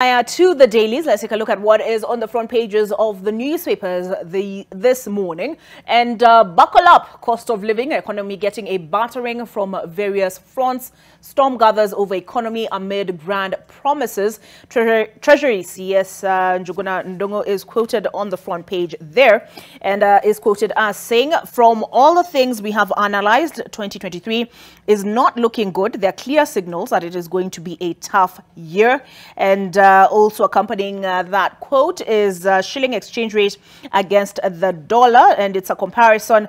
To the dailies, let's take a look at what is on the front pages of the newspapers this morning. And buckle up, cost of living, economy getting a battering from various fronts. Storm gathers over economy amid grand promises. Treasury CS Njuguna Ndongo is quoted on the front page there and is quoted as saying, from all the things we have analyzed, 2023 is not looking good. There are clear signals that it is going to be a tough year. And also accompanying that quote is shilling exchange rate against the dollar, and it's a comparison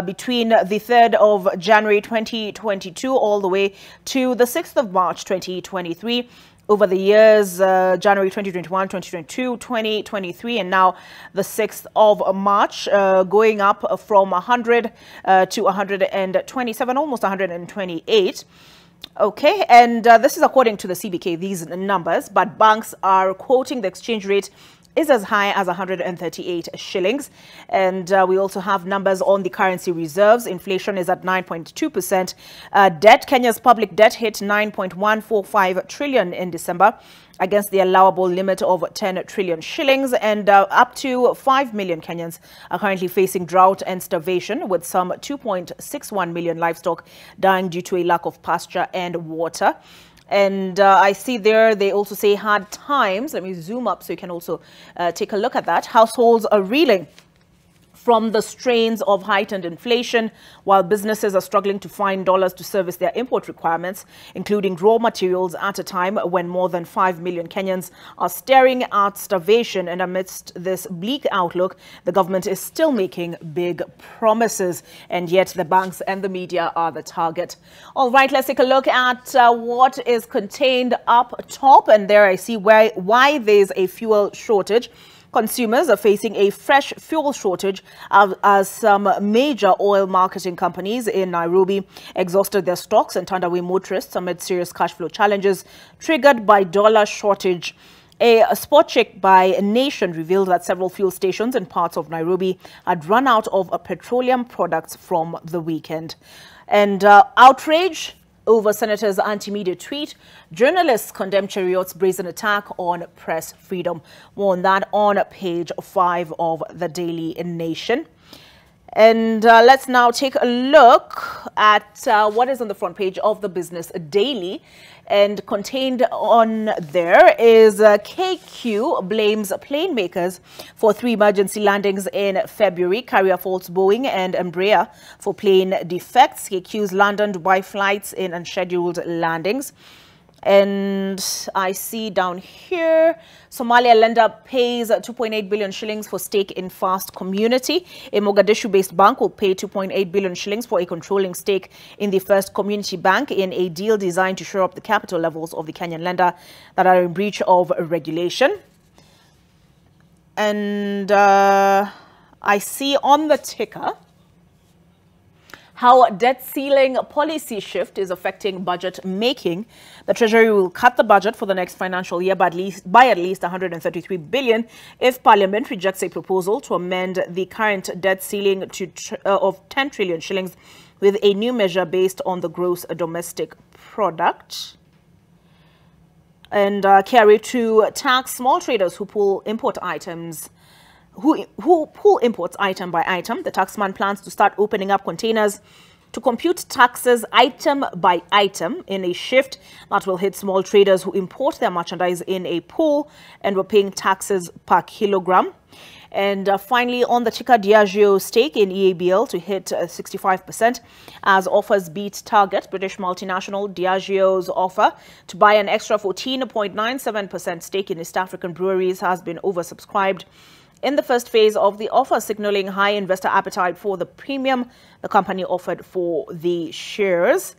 between the 3rd of January 2022 all the way to the 6th of March 2023. Over the years, January 2021, 2022, 2023, and now the 6th of March, going up from 100 to 127, almost 128. Okay, and this is according to the CBK, these numbers, but banks are quoting the exchange rate is as high as 138 shillings. And we also have numbers on the currency reserves. Inflation is at 9.2%. Debt, Kenya's public debt hit 9.145 trillion in December against the allowable limit of 10 trillion shillings. And up to 5 million Kenyans are currently facing drought and starvation, with some 2.61 million livestock dying due to a lack of pasture and water. And I see there they also say hard times. Let me zoom up so you can also take a look at that. Households are reeling from the strains of heightened inflation, while businesses are struggling to find dollars to service their import requirements, including raw materials, at a time when more than 5 million Kenyans are staring at starvation. And amidst this bleak outlook, the government is still making big promises, and yet the banks and the media are the target. All right, let's take a look at what is contained up top. And there I see why there's a fuel shortage. Consumers are facing a fresh fuel shortage as some major oil marketing companies in Nairobi exhausted their stocks and turned away motorists amid serious cash flow challenges triggered by dollar shortage. A spot check by Nation revealed that several fuel stations in parts of Nairobi had run out of petroleum products from the weekend. And outrage over Senator's anti-media tweet. Journalists condemn Cheriot's brazen attack on press freedom. More on that on page 5 of the Daily Nation. And let's now take a look at what is on the front page of the Business Daily. And contained on there is KQ blames plane makers for 3 emergency landings in February. Carrier faults Boeing and Embraer for plane defects. KQ's London Dubai flights in unscheduled landings. And I see down here, Somalia lender pays 2.8 billion shillings for stake in Fast Community. A Mogadishu-based bank will pay 2.8 billion shillings for a controlling stake in the First Community Bank in a deal designed to shore up the capital levels of the Kenyan lender that are in breach of regulation. And I see on the ticker how debt ceiling policy shift is affecting budget making. The Treasury will cut the budget for the next financial year by at least 133 billion if Parliament rejects a proposal to amend the current debt ceiling to of 10 trillion shillings with a new measure based on the gross domestic product. And carry to tax small traders who pull import items. Who pull imports item by item. The taxman plans to start opening up containers to compute taxes item by item in a shift that will hit small traders who import their merchandise in a pool and were paying taxes per kilogram. And finally, on the ticker, Diageo stake in EABL to hit 65% as offers beat target. British multinational Diageo's offer to buy an extra 14.97% stake in East African breweries has been oversubscribed in the first phase of the offer, signaling high investor appetite for the premium the company offered for the shares.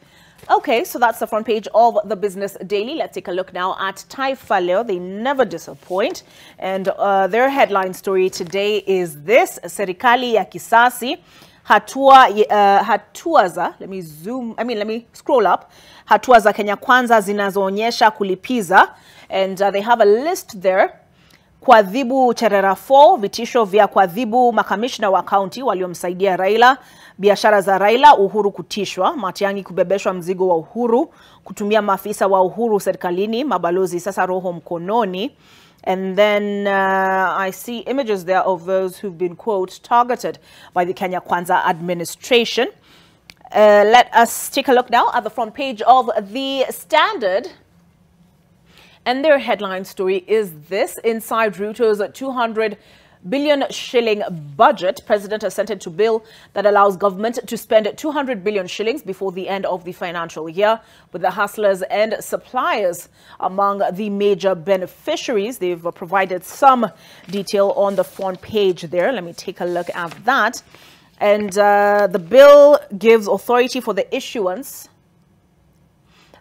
Okay, so that's the front page of the Business Daily. Let's take a look now at Taifa Leo. They never disappoint. And their headline story today is this: Serikali ya Kisasi, hatua za, let me scroll up. Hatua za Kenya Kwanza zinazoonyesha kulipiza. And they have a list there kuadhibu Cherera 4, vitisho vya kuadhibu makamishna wa kaunti waliomsaidia Raila, biashara za Raila, Uhuru kutishwa, Matiang'i kubebeshwa mzigo wa Uhuru, kutumia maafisa wa Uhuru serikalini, mabalozi sasa roho mkononi. And then I see images there of those who've been, quote, targeted by the Kenya Kwanza administration. Let us take a look now at the front page of The Standard. And their headline story is this: inside Ruto's 200 billion shilling budget, President assented to bill that allows government to spend 200 billion shillings before the end of the financial year, with the hustlers and suppliers among the major beneficiaries. They've provided some detail on the front page there. Let me take a look at that. And the bill gives authority for the issuance.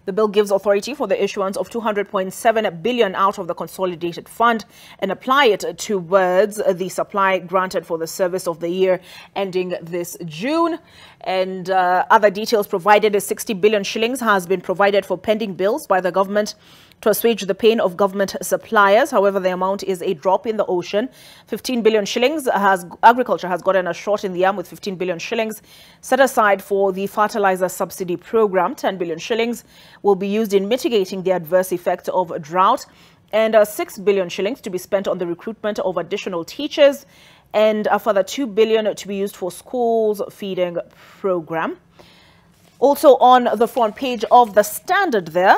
The bill gives authority for the issuance of 200.7 billion out of the consolidated fund and apply it towards the supply granted for the service of the year ending this June. And other details provided is 60 billion shillings has been provided for pending bills by the government to assuage the pain of government suppliers. However, the amount is a drop in the ocean. 15 billion shillings agriculture has gotten a shot in the arm, with 15 billion shillings set aside for the fertilizer subsidy program. 10 billion shillings will be used in mitigating the adverse effects of drought, and 6 billion shillings to be spent on the recruitment of additional teachers, and a further 2 billion to be used for schools feeding program. Also on the front page of The Standard there,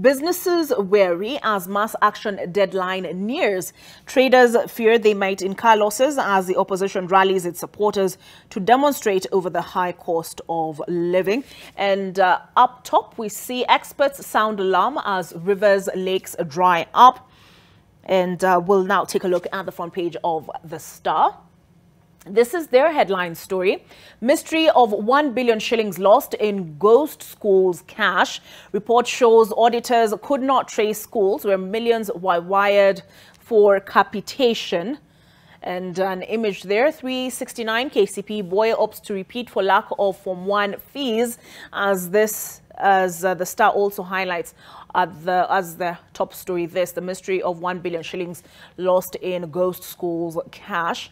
businesses wary as mass action deadline nears. Traders fear they might incur losses as the opposition rallies its supporters to demonstrate over the high cost of living. And up top, we see experts sound alarm as rivers, lakes dry up. And we'll now take a look at the front page of The Star. This is their headline story: mystery of 1 billion shillings lost in ghost schools cash. Report shows auditors could not trace schools where millions were wired for capitation. And an image there: 369 KCP boy opts to repeat for lack of Form 1 fees, as the Star also highlights as the top story this: the mystery of 1 billion shillings lost in ghost schools cash.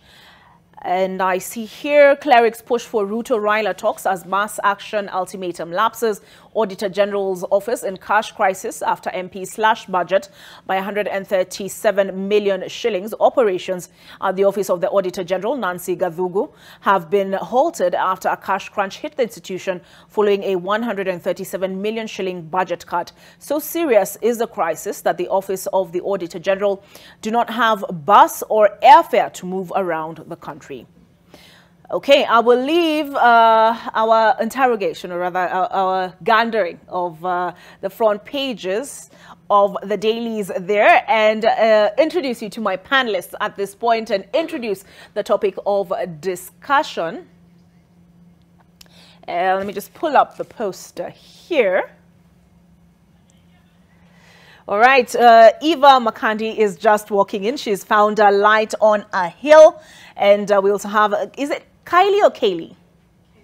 And I see here clerics push for Ruto-Raila talks as mass action ultimatum lapses. Auditor General's office in cash crisis after MP slashed budget by 137 million shillings. Operations at the office of the Auditor General, Nancy Gathugu, have been halted after a cash crunch hit the institution following a 137 million shilling budget cut. So serious is the crisis that the office of the Auditor General do not have bus or airfare to move around the country. Okay, I will leave our interrogation, or rather our gandering of the front pages of the dailies there, and introduce you to my panelists at this point and introduce the topic of discussion. Let me just pull up the poster here. All right, Eva Makandi is just walking in. She's found a light on a hill. And we also have, is it Kylie or Kaylee?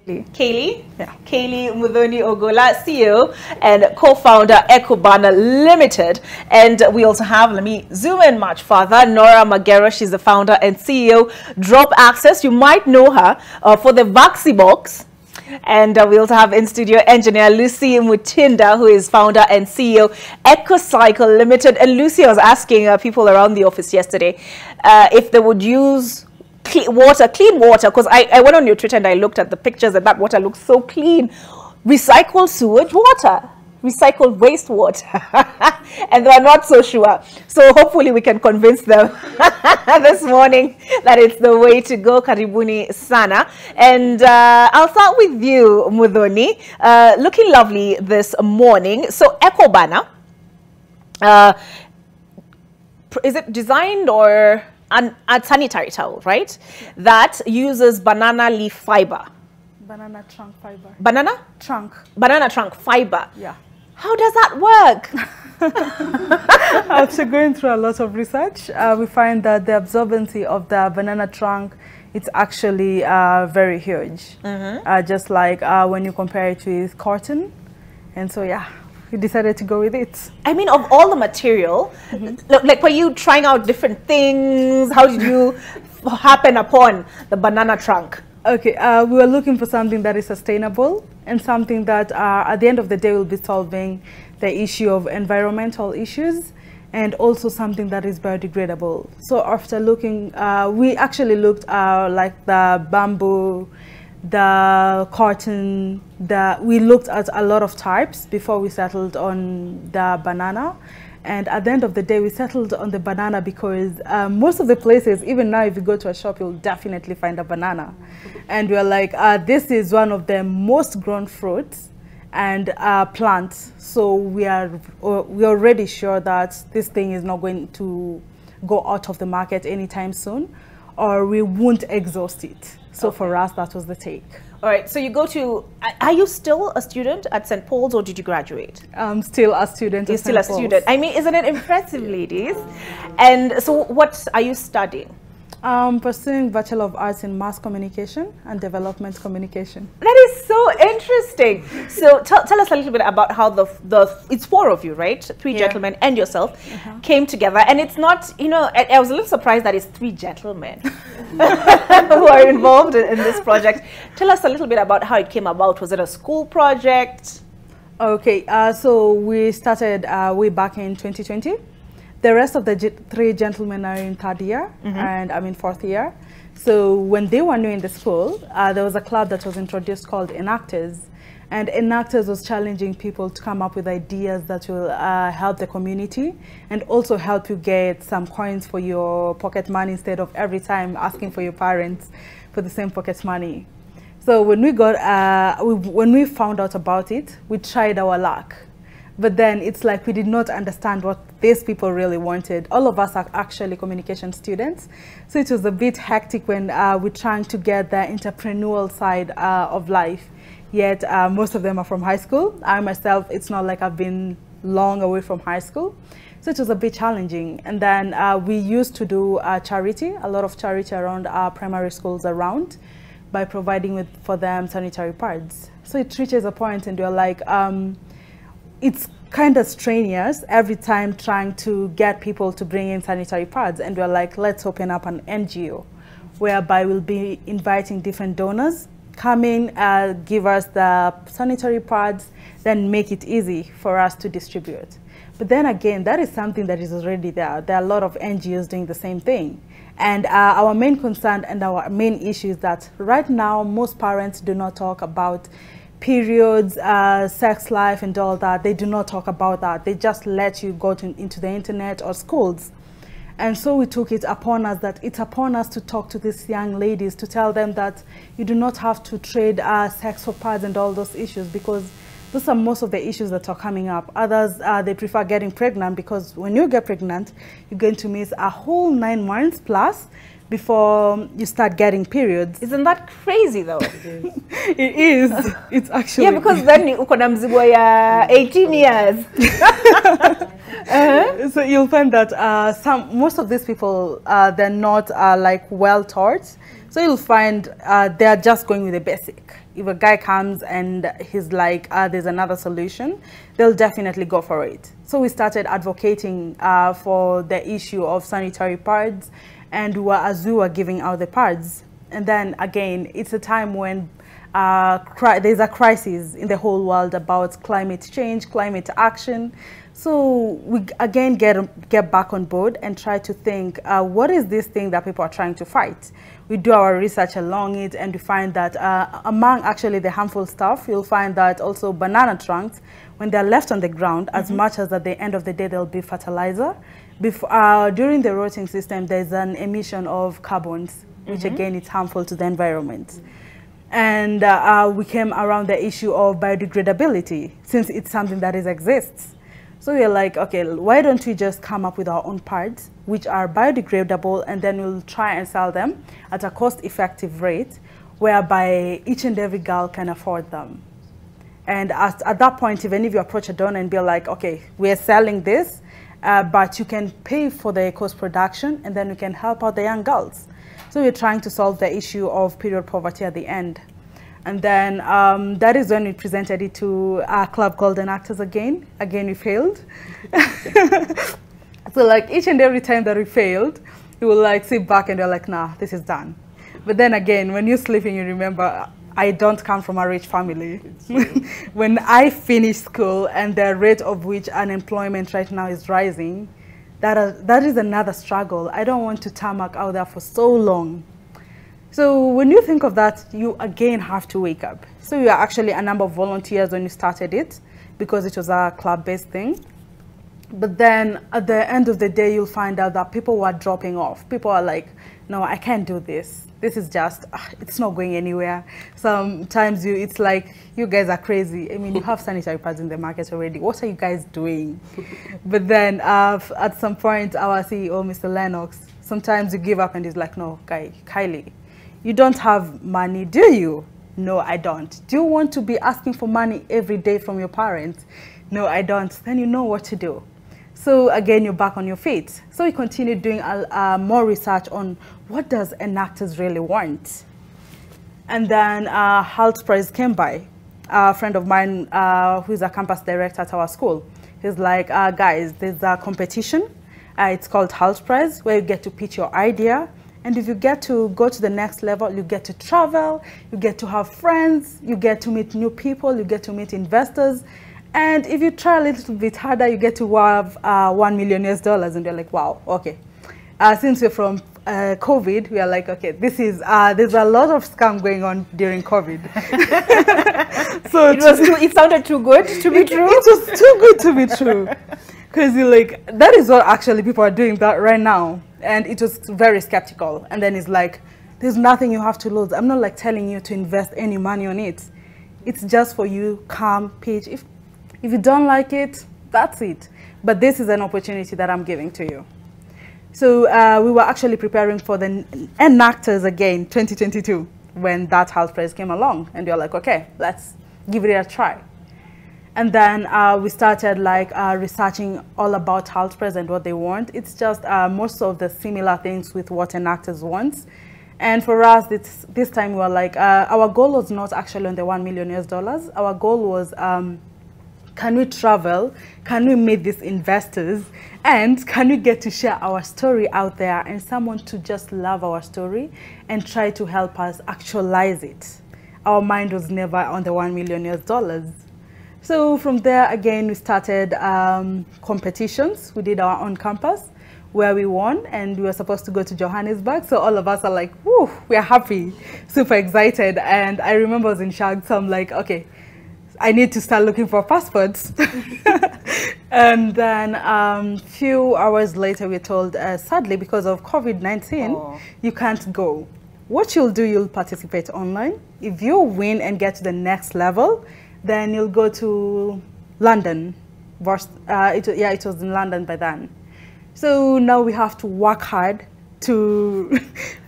Kaylee? Yeah. Kaylee Muthoni Ogola, CEO and co-founder Ecobana Limited. And we also have, let me zoom in much further, Nora Magera. She's the founder and CEO, Drop Access. You might know her for the Vaxibox. And we also have in studio engineer Lucy Mutinda, who is founder and CEO EcoCycle Limited. And Lucy, was asking people around the office yesterday if they would use clean water, because I went on your Twitter and I looked at the pictures and that water looks so clean. Recycled sewage water, recycled wastewater, and they're not so sure. So hopefully we can convince them this morning that it's the way to go. Karibuni sana. And I'll start with you, Muthoni. Looking lovely this morning. So Ecobana, is it designed or a sanitary towel, right? That uses banana leaf fiber. Banana trunk fiber. Banana? Trunk. Banana trunk fiber. Yeah. How does that work? After going through a lot of research, we find that the absorbency of the banana trunk, it's actually very huge. Just like when you compare it with cotton. And so, yeah, we decided to go with it. I mean, of all the material, like, were you trying out different things? How did you happen upon the banana trunk? Okay, we were looking for something that is sustainable and something that at the end of the day will be solving the issue of environmental issues, and also something that is biodegradable. So after looking, we actually looked like the bamboo, the cotton, we looked at a lot of types before we settled on the banana. And at the end of the day, we settled on the banana because most of the places, even now, if you go to a shop, you'll definitely find a banana. And we're like, this is one of the most grown fruits and plants. So we're already sure that this thing is not going to go out of the market anytime soon, or we won't exhaust it. So for us, that was the take. All right, so you go to, are you still a student at St. Paul's, or did you graduate? I'm still a student You're at still a St. Paul's. student. I mean, isn't it impressive, ladies? And so what are you studying? Pursuing Bachelor of Arts in Mass Communication and Development Communication. That is so interesting. So tell us a little bit about how it's four of you, right? Three gentlemen and yourself came together. And it's not, you know, I was a little surprised that it's three gentlemen who are involved in this project. Tell us a little bit about how it came about. Was it a school project? Okay, so we started way back in 2020. The rest of the three gentlemen are in third year, and I'm in fourth year. So when they were new in the school, there was a club that was introduced called Enactors. And Enactors was challenging people to come up with ideas that will help the community and also help you get some coins for your pocket money instead of every time asking for your parents for the same pocket money. So when we got, when we found out about it, we tried our luck. But then it's like we did not understand what these people really wanted. All of us are actually communication students. So it was a bit hectic when we're trying to get the entrepreneurial side of life. Yet most of them are from high school. I myself, it's not like I've been long away from high school. So it was a bit challenging. And then we used to do charity, a lot of charity around our primary schools around, by providing for them sanitary pads. So it reaches a point and you're like, it's kind of strenuous every time trying to get people to bring in sanitary pads, and we're like, let's open up an NGO whereby we'll be inviting different donors, come in, give us the sanitary pads, then make it easy for us to distribute. But then again, that is something that is already there. There are a lot of NGOs doing the same thing. And our main concern and our main issue is that right now, most parents do not talk about periods, sex life and all that. They do not talk about that. They just let you go into the internet or schools. And so we took it upon us that it's upon us to talk to these young ladies, to tell them that you do not have to trade sex for pads and all those issues, because those are most of the issues that are coming up. Others, they prefer getting pregnant, because when you get pregnant, you're going to miss a whole 9 months plus before you start getting periods. Isn't that crazy though? It is. It's actually. Yeah, because then you uko na mzigo ya 18 years. So you'll find that most of these people, they're not like well taught. So you'll find they're just going with the basic. If a guy comes and he's like, there's another solution, they'll definitely go for it. So we started advocating for the issue of sanitary pads, and as we were giving out the pads. And then again, it's a time when there's a crisis in the whole world about climate change, climate action. So we again get back on board and try to think, what is this thing that people are trying to fight? We do our research along it, and we find that among actually the harmful stuff, you'll find that also banana trunks, when they're left on the ground, as much as at the end of the day they'll be fertilizer, during the rotting system there's an emission of carbons, which again is harmful to the environment. And we came around the issue of biodegradability, since it's something that exists. So we're like, okay, why don't we just come up with our own pads, which are biodegradable, and then we'll try and sell them at a cost-effective rate, whereby each and every girl can afford them. And at that point, even if you approach a donor and be like, okay, we're selling this, but you can pay for the cost production, and then we can help out the young girls. So we're trying to solve the issue of period poverty at the end. And then that is when we presented it to a club called Enactors again. Again, we failed. So like each and every time that we failed, we will like sit back and they're like, nah, this is done. But then again, when you're sleeping, you remember, I don't come from a rich family. When I finished school and the rate of which unemployment right now is rising, that is another struggle. I don't want to tarmac out there for so long. So when you think of that, you again have to wake up. So we are actually a number of volunteers when we started it because it was a club-based thing. But then at the end of the day, you'll find out that people were dropping off. People are like, no, I can't do this. This is just, it's not going anywhere. Sometimes it's like, you guys are crazy. I mean, you have sanitary pads in the market already. What are you guys doing? But then at some point, our CEO, Mr. Lennox, sometimes you give up and he's like, no, Kylie, you don't have money, do you? No, I don't. Do you want to be asking for money every day from your parents? No, I don't. Then you know what to do. So again, you're back on your feet. So we continued doing more research on what does Enactors really want. And then Halt Prize came by. A friend of mine who's a campus director at our school. He's like, guys, there's a competition. It's called Halt Prize, where you get to pitch your idea. And if you get to go to the next level, you get to travel, you get to have friends, you get to meet new people, you get to meet investors. And if you try a little bit harder, you get to have $1 million. And you're like, wow, okay. Since we're from COVID, we are like, okay, this is, there's a lot of scam going on during COVID. So it sounded too good to be true. It was too good to be true. Because you're like, that is what actually people are doing that right now. And it was very skeptical. And then it's like, there's nothing you have to lose. I'm not like telling you to invest any money on it. It's just for you, come, pitch. If you don't like it, that's it. But this is an opportunity that I'm giving to you. So we were actually preparing for the Enactors again, 2022, when that Halt Prize came along. And you're like, okay, let's give it a try. And then we started like researching all about Halt Prize and what they want. It's just most of the similar things with what Enactors wants. And for us, this time we were like, our goal was not actually on the $1 million. Our goal was, can we travel? Can we meet these investors? And can we get to share our story out there and someone to just love our story and try to help us actualize it? Our mind was never on the $1 million. So from there, again, we started competitions. We did our own campus where we won, and we were supposed to go to Johannesburg. So all of us are like, woo, we are happy, super excited. And I remember I was in shock, so I'm like, okay, I need to start looking for passports. And then few hours later, we're told, sadly, because of COVID-19, you can't go. What you'll do, you'll participate online. If you win and get to the next level, then you'll go to London. It was in London by then. So now we have to work hard to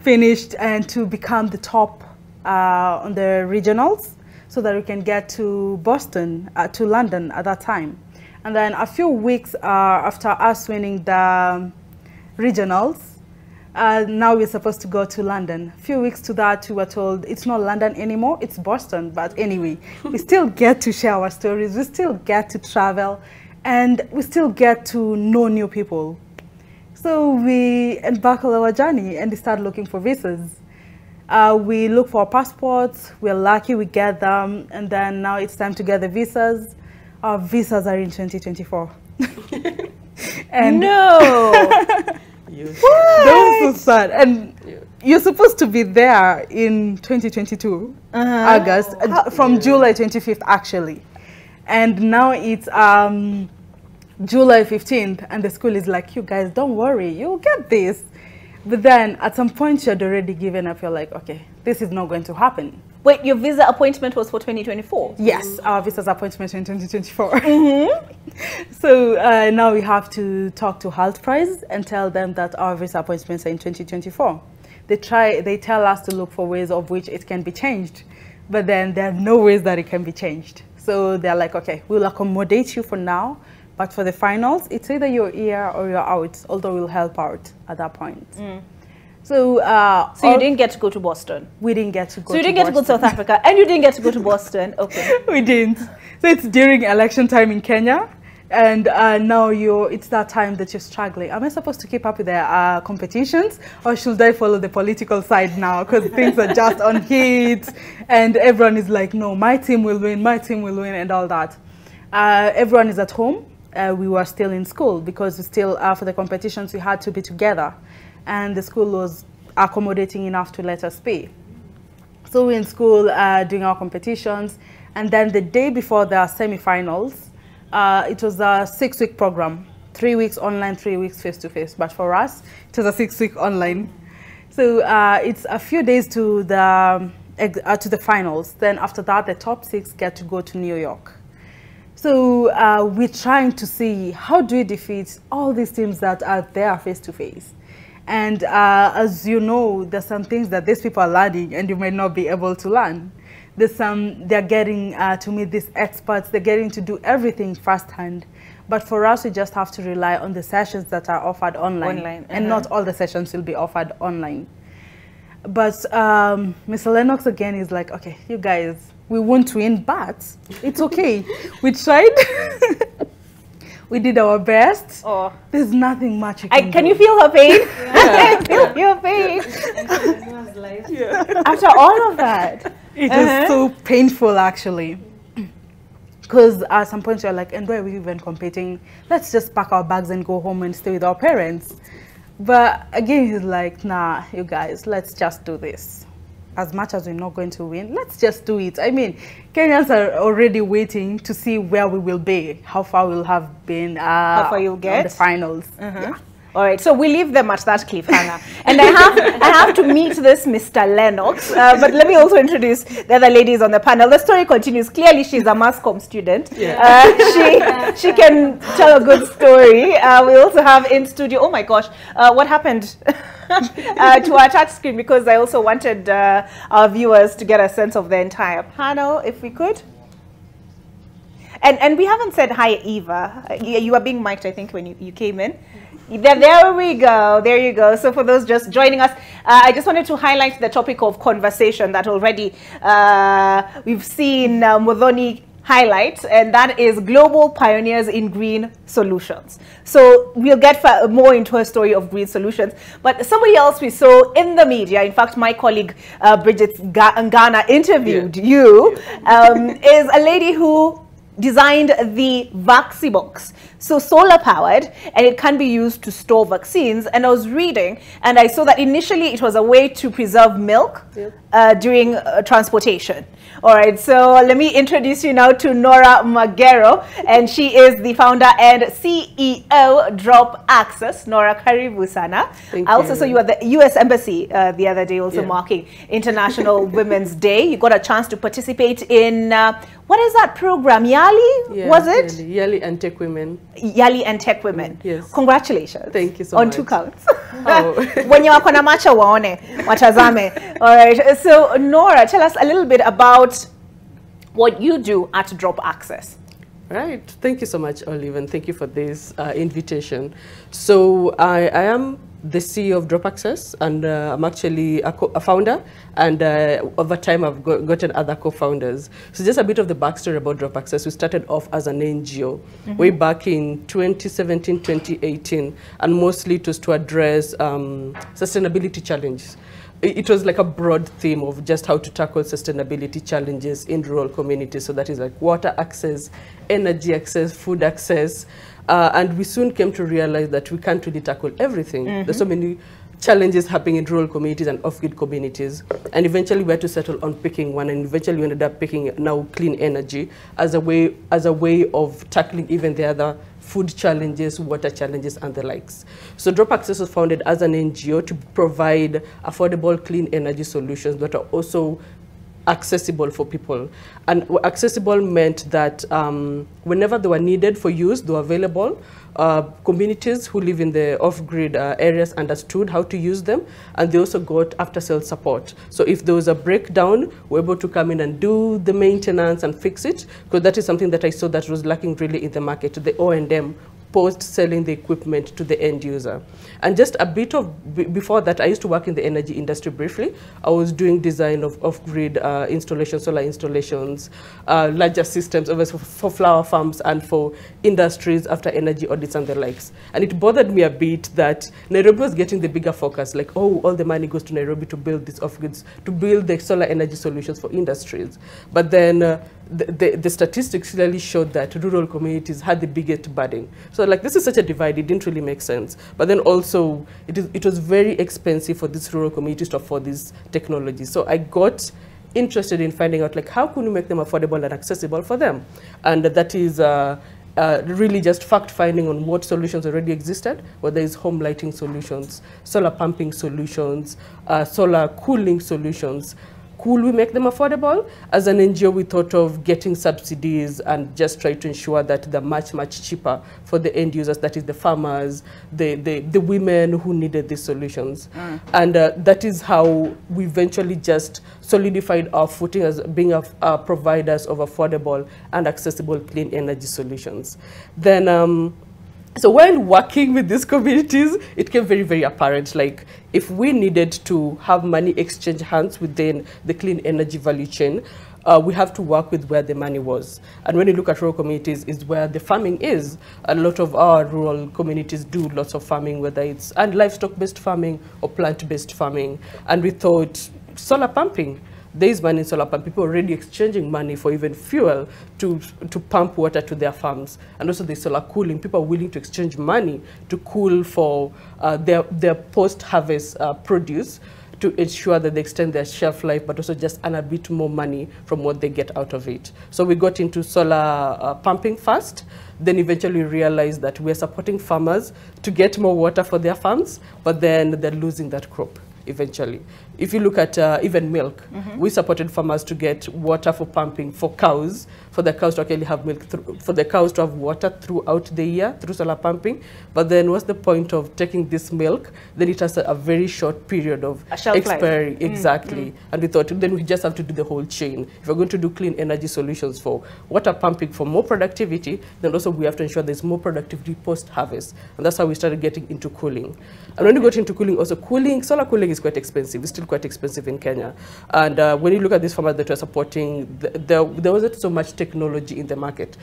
finish and to become the top on the regionals so that we can get to Boston, to London at that time. And then a few weeks after us winning the regionals, now we're supposed to go to London. A few weeks to that, we were told it's not London anymore, it's Boston. But anyway, we still get to share our stories, we still get to travel, and we still get to know new people. So we embark on our journey and we start looking for visas. We look for passports, we're lucky we get them, and then now it's time to get the visas. Our visas are in 2024. And no! That was so sad. And you're supposed to be there in 2022, August, from July 25th, actually. And now it's July 15th, and the school is like, you guys, don't worry, you'll get this. But then at some point, you'd already given up. You're like, okay, this is not going to happen. Wait, your visa appointment was for 2024? Yes, our visa's appointment in 2024. So now we have to talk to Halt Prize and tell them that our visa appointments are in 2024. They tell us to look for ways of which it can be changed, but then there are no ways that it can be changed. So they're like, okay, we'll accommodate you for now, but for the finals, it's either you're here or you're out, although we'll help out at that point. So, so you didn't get to go to Boston? We didn't get to go to So you didn't get to go to South Africa, and you didn't get to go to Boston? Okay. We didn't. So it's during election time in Kenya, and now it's that time that you're struggling. Am I supposed to keep up with the competitions, or should I follow the political side now? Because things are just on heat, and everyone is like, no, my team will win, and all that. Everyone is at home. We were still in school because we still, for the competitions, we had to be together. And the school was accommodating enough to let us be. So we're in school doing our competitions, and then the day before the semi-finals, it was a 6-week program, 3 weeks online, 3 weeks face-to-face. But for us, it was a 6-week online. So it's a few days to the finals. Then after that, the top 6 get to go to New York. So we're trying to see how do we defeat all these teams that are there face-to-face. And as you know, there's some things that these people are learning and you might not be able to learn. They're getting to meet these experts, they're getting to do everything firsthand. But for us, we just have to rely on the sessions that are offered online. And not all the sessions will be offered online. But Mr. Lennox again is like, okay, you guys, we won't win, but it's okay. We tried. We did our best. Oh. There's nothing much you can do. Can you feel her pain? I can feel your pain. After all of that. It was so painful, actually. Because at some point you're like, and why are we even competing? Let's just pack our bags and go home and stay with our parents. But again, he's like, nah, you guys, let's just do this. As much as we're not going to win, let's just do it. I mean, Kenyans are already waiting to see where we will be, how far we'll have been, how far you'll get on the finals. Yeah. All right, so we leave them at that cliffhanger. And I have to meet this Mr. Lennox, but let me also introduce the other ladies on the panel. The story continues. Clearly, she's a mass comm student. Yeah. She can tell a good story. We also have in studio, oh my gosh, what happened to our touch screen? Because I also wanted our viewers to get a sense of the entire panel, if we could. And we haven't said hi, Eva. You were being mic'd, I think, when you came in. There we go. There you go. So for those just joining us, I just wanted to highlight the topic of conversation that already we've seen Muthoni highlight, and that is global pioneers in green solutions. So we'll get more into her story of green solutions. But somebody else we saw in the media, in fact, my colleague Bridget Ngana interviewed you, is a lady who designed the Vaxibox. So solar powered, and it can be used to store vaccines. And I was reading, and I saw that initially it was a way to preserve milk during transportation. All right, so let me introduce you now to Nora Magero, and she is the founder and CEO Drop Access. Nora, karibu sana. Thank I also you. saw you at the US Embassy the other day, also marking International Women's Day. You got a chance to participate in, what is that program? YALI, was it? YALI and Tech Women. YALI and Tech Women. Yes. Congratulations. Thank you so on much. 2 counts. Oh. Wenye wako na macho waone, watazame. All right. So Nora, tell us a little bit about what you do at Drop Access. Right. Thank you so much, Olive, and thank you for this invitation. So I am the CEO of Drop Access, and I'm actually a founder, and over time I've gotten other co-founders. So just a bit of the backstory about Drop Access. We started off as an NGO way back in 2017, 2018, and mostly it was to address sustainability challenges. It was like a broad theme of just how to tackle sustainability challenges in rural communities. So that is like water access, energy access, food access. And we soon came to realize that we can't really tackle everything. There's so many challenges happening in rural communities and off-grid communities. And eventually we had to settle on picking one, and eventually we ended up picking now clean energy as a way of tackling even the other food challenges, water challenges, and the likes. So Drop Access was founded as an NGO to provide affordable clean energy solutions that are also accessible for people. And accessible meant that whenever they were needed for use, they were available. Communities who live in the off-grid areas understood how to use them, and they also got after-sales support. So if there was a breakdown, we're able to come in and do the maintenance and fix it, because that is something that I saw that was lacking really in the market, the O&M post selling the equipment to the end user. And just a bit of, before that, I used to work in the energy industry briefly. I was doing design of off-grid installations, solar installations, larger systems for flower farms and for industries after energy audits and the likes. And it bothered me a bit that Nairobi was getting the bigger focus, like, oh, all the money goes to Nairobi to build these off-grids, to build the solar energy solutions for industries. But then the statistics clearly showed that rural communities had the biggest burden. So like, this is such a divide, it didn't really make sense. But then also, it was very expensive for these rural communities to afford these technologies. So I got interested in finding out, like, how can we make them affordable and accessible for them? And that is really just fact-finding on what solutions already existed, whether it's home lighting solutions, solar pumping solutions, solar cooling solutions. Could we make them affordable? As an NGO, we thought of getting subsidies and just try to ensure that they're much, much cheaper for the end users, that is the farmers, the women who needed these solutions. And that is how we eventually just solidified our footing as being providers of affordable and accessible clean energy solutions. Then, so while working with these communities, it became very, very apparent, like, if we needed to have money exchange hands within the clean energy value chain, we have to work with where the money was. And when you look at rural communities, is where the farming is. A lot of our rural communities do lots of farming, whether it's livestock-based farming or plant-based farming. And we thought, solar pumping. There is money in solar pump. People are already exchanging money for even fuel to pump water to their farms. And also the solar cooling. People are willing to exchange money to cool for their post-harvest produce to ensure that they extend their shelf life, but also just earn a bit more money from what they get out of it. So we got into solar pumping first, then eventually realized that we're supporting farmers to get more water for their farms, but then they're losing that crop eventually. If you look at even milk, we supported farmers to get water for pumping for cows, for the cows to actually have milk, for the cows to have water throughout the year through solar pumping. But then what's the point of taking this milk? Then it has a very short period of expiry. Exactly. And we thought then we just have to do the whole chain. If we're going to do clean energy solutions for water pumping for more productivity, then also we have to ensure there's more productivity post-harvest. And that's how we started getting into cooling. And when we got into cooling, also solar cooling is quite expensive. It's still quite expensive in Kenya. And when you look at these farmers that were supporting, there wasn't so much technology in the market.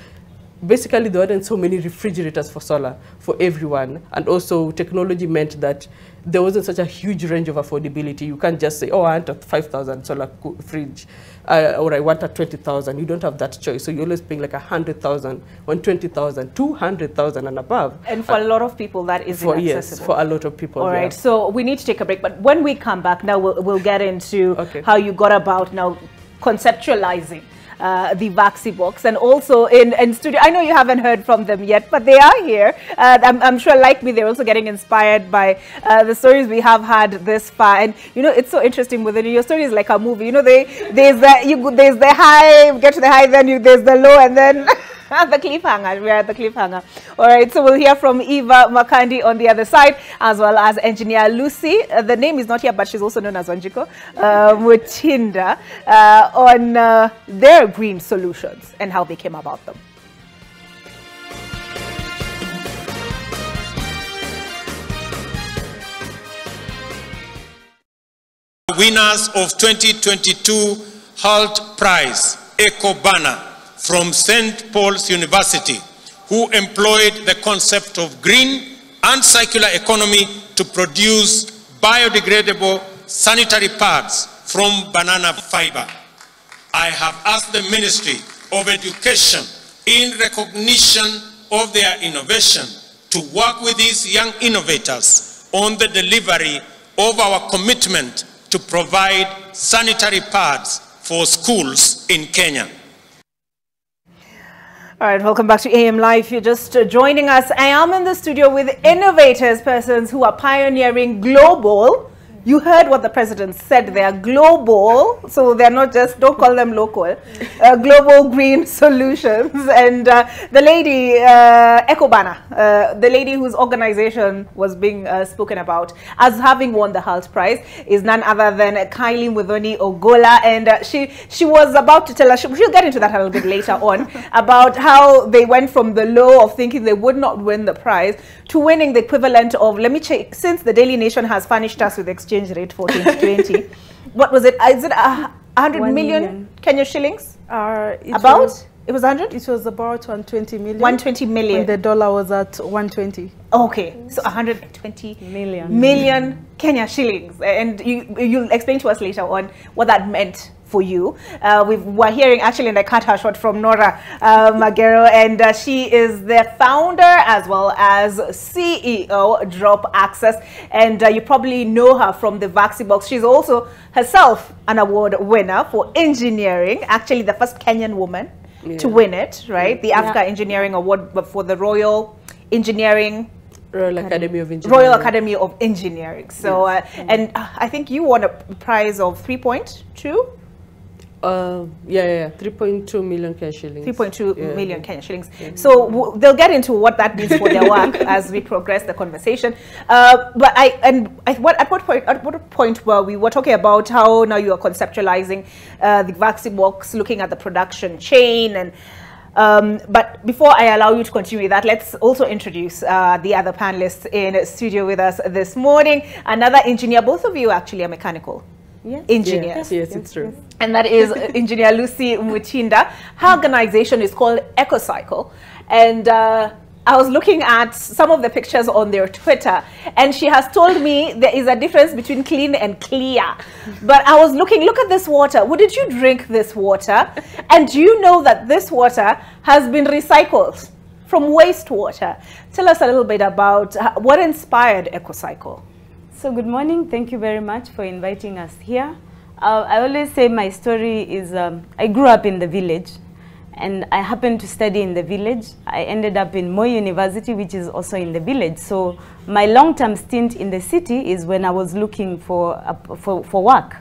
Basically, there weren't so many refrigerators for solar for everyone. And also, technology meant that there wasn't such a huge range of affordability. You can't just say, oh, I want a 5,000 solar fridge, or I want a 20,000. You don't have that choice. So you're always paying like 100,000, 120,000, 200,000 and above. And for a lot of people, that is inaccessible. Yes, for a lot of people. All right, so we need to take a break. But when we come back, now we'll get into how you got about now conceptualizing the VaxiBox, and also in studio. I know you haven't heard from them yet, but they are here. I'm sure, like me, they're also getting inspired by the stories we have had this far. And you know, it's so interesting within your story is like a movie. You know, there's the high, get to the high, then there's the low, and then the cliffhanger. We are at the cliffhanger. All right, so we'll hear from Eva Makandi on the other side, as well as engineer Lucy. The name is not here, but she's also known as Wanjiko Mutinda, on their green solutions and how they came about them. Winners of 2022 HALT Prize, Eco Banner, from St. Paul's University, who employed the concept of green and circular economy to produce biodegradable sanitary pads from banana fiber. I have asked the Ministry of Education, in recognition of their innovation, to work with these young innovators on the delivery of our commitment to provide sanitary pads for schools in Kenya. All right, welcome back to AM Live. You're just joining us. I am in the studio with innovators, persons who are pioneering global You heard what the president said. They are global, so they're not just, don't call them local, global green solutions. And the lady, Ecobana, the lady whose organization was being spoken about as having won the HALT Prize is none other than Kylie Muthoni Ogola. And she was about to tell us, she'll get into that a little bit later on, about how they went from the low of thinking they would not win the prize to winning the equivalent of, let me check, since the Daily Nation has furnished us with exchange rate for 2020. What was it? Is it 100 million Kenya shillings? It was 100? It was about 120 million. 120 million. When the dollar was at 120. Okay, so 120 million Kenya shillings. And you'll explain to us later on what that meant for you. We're hearing actually, and I cut her short, from Nora Magero, and she is the founder as well as CEO Drop Access, and you probably know her from the VaxiBox. She's also herself an award winner for engineering, actually the first Kenyan woman to win it, right? The Africa Engineering Award for the Royal Academy of Engineering. So, and I think you won a prize of 3.2? 3.2 million Kenya shillings. 3.2 million Kenya shillings. So they'll get into what that means for their work as we progress the conversation. But at what point were we talking about how now you are conceptualizing the VaxiBox, looking at the production chain, and but before I allow you to continue with that, let's also introduce the other panelists in studio with us this morning. Another engineer, both of you actually are mechanical. Yes. Engineers. Yes, it's true. And that is Engineer Lucy Mutinda. Her organization is called EcoCycle. And I was looking at some of the pictures on their Twitter, and she has told me there is a difference between clean and clear. But I was looking, look at this water. Wouldn't you drink this water? And do you know that this water has been recycled from wastewater? Tell us a little bit about what inspired EcoCycle. So good morning. Thank you very much for inviting us here. I always say my story is I grew up in the village, and I happened to study in the village. I ended up in Moi University, which is also in the village. So my long-term stint in the city is when I was looking for work.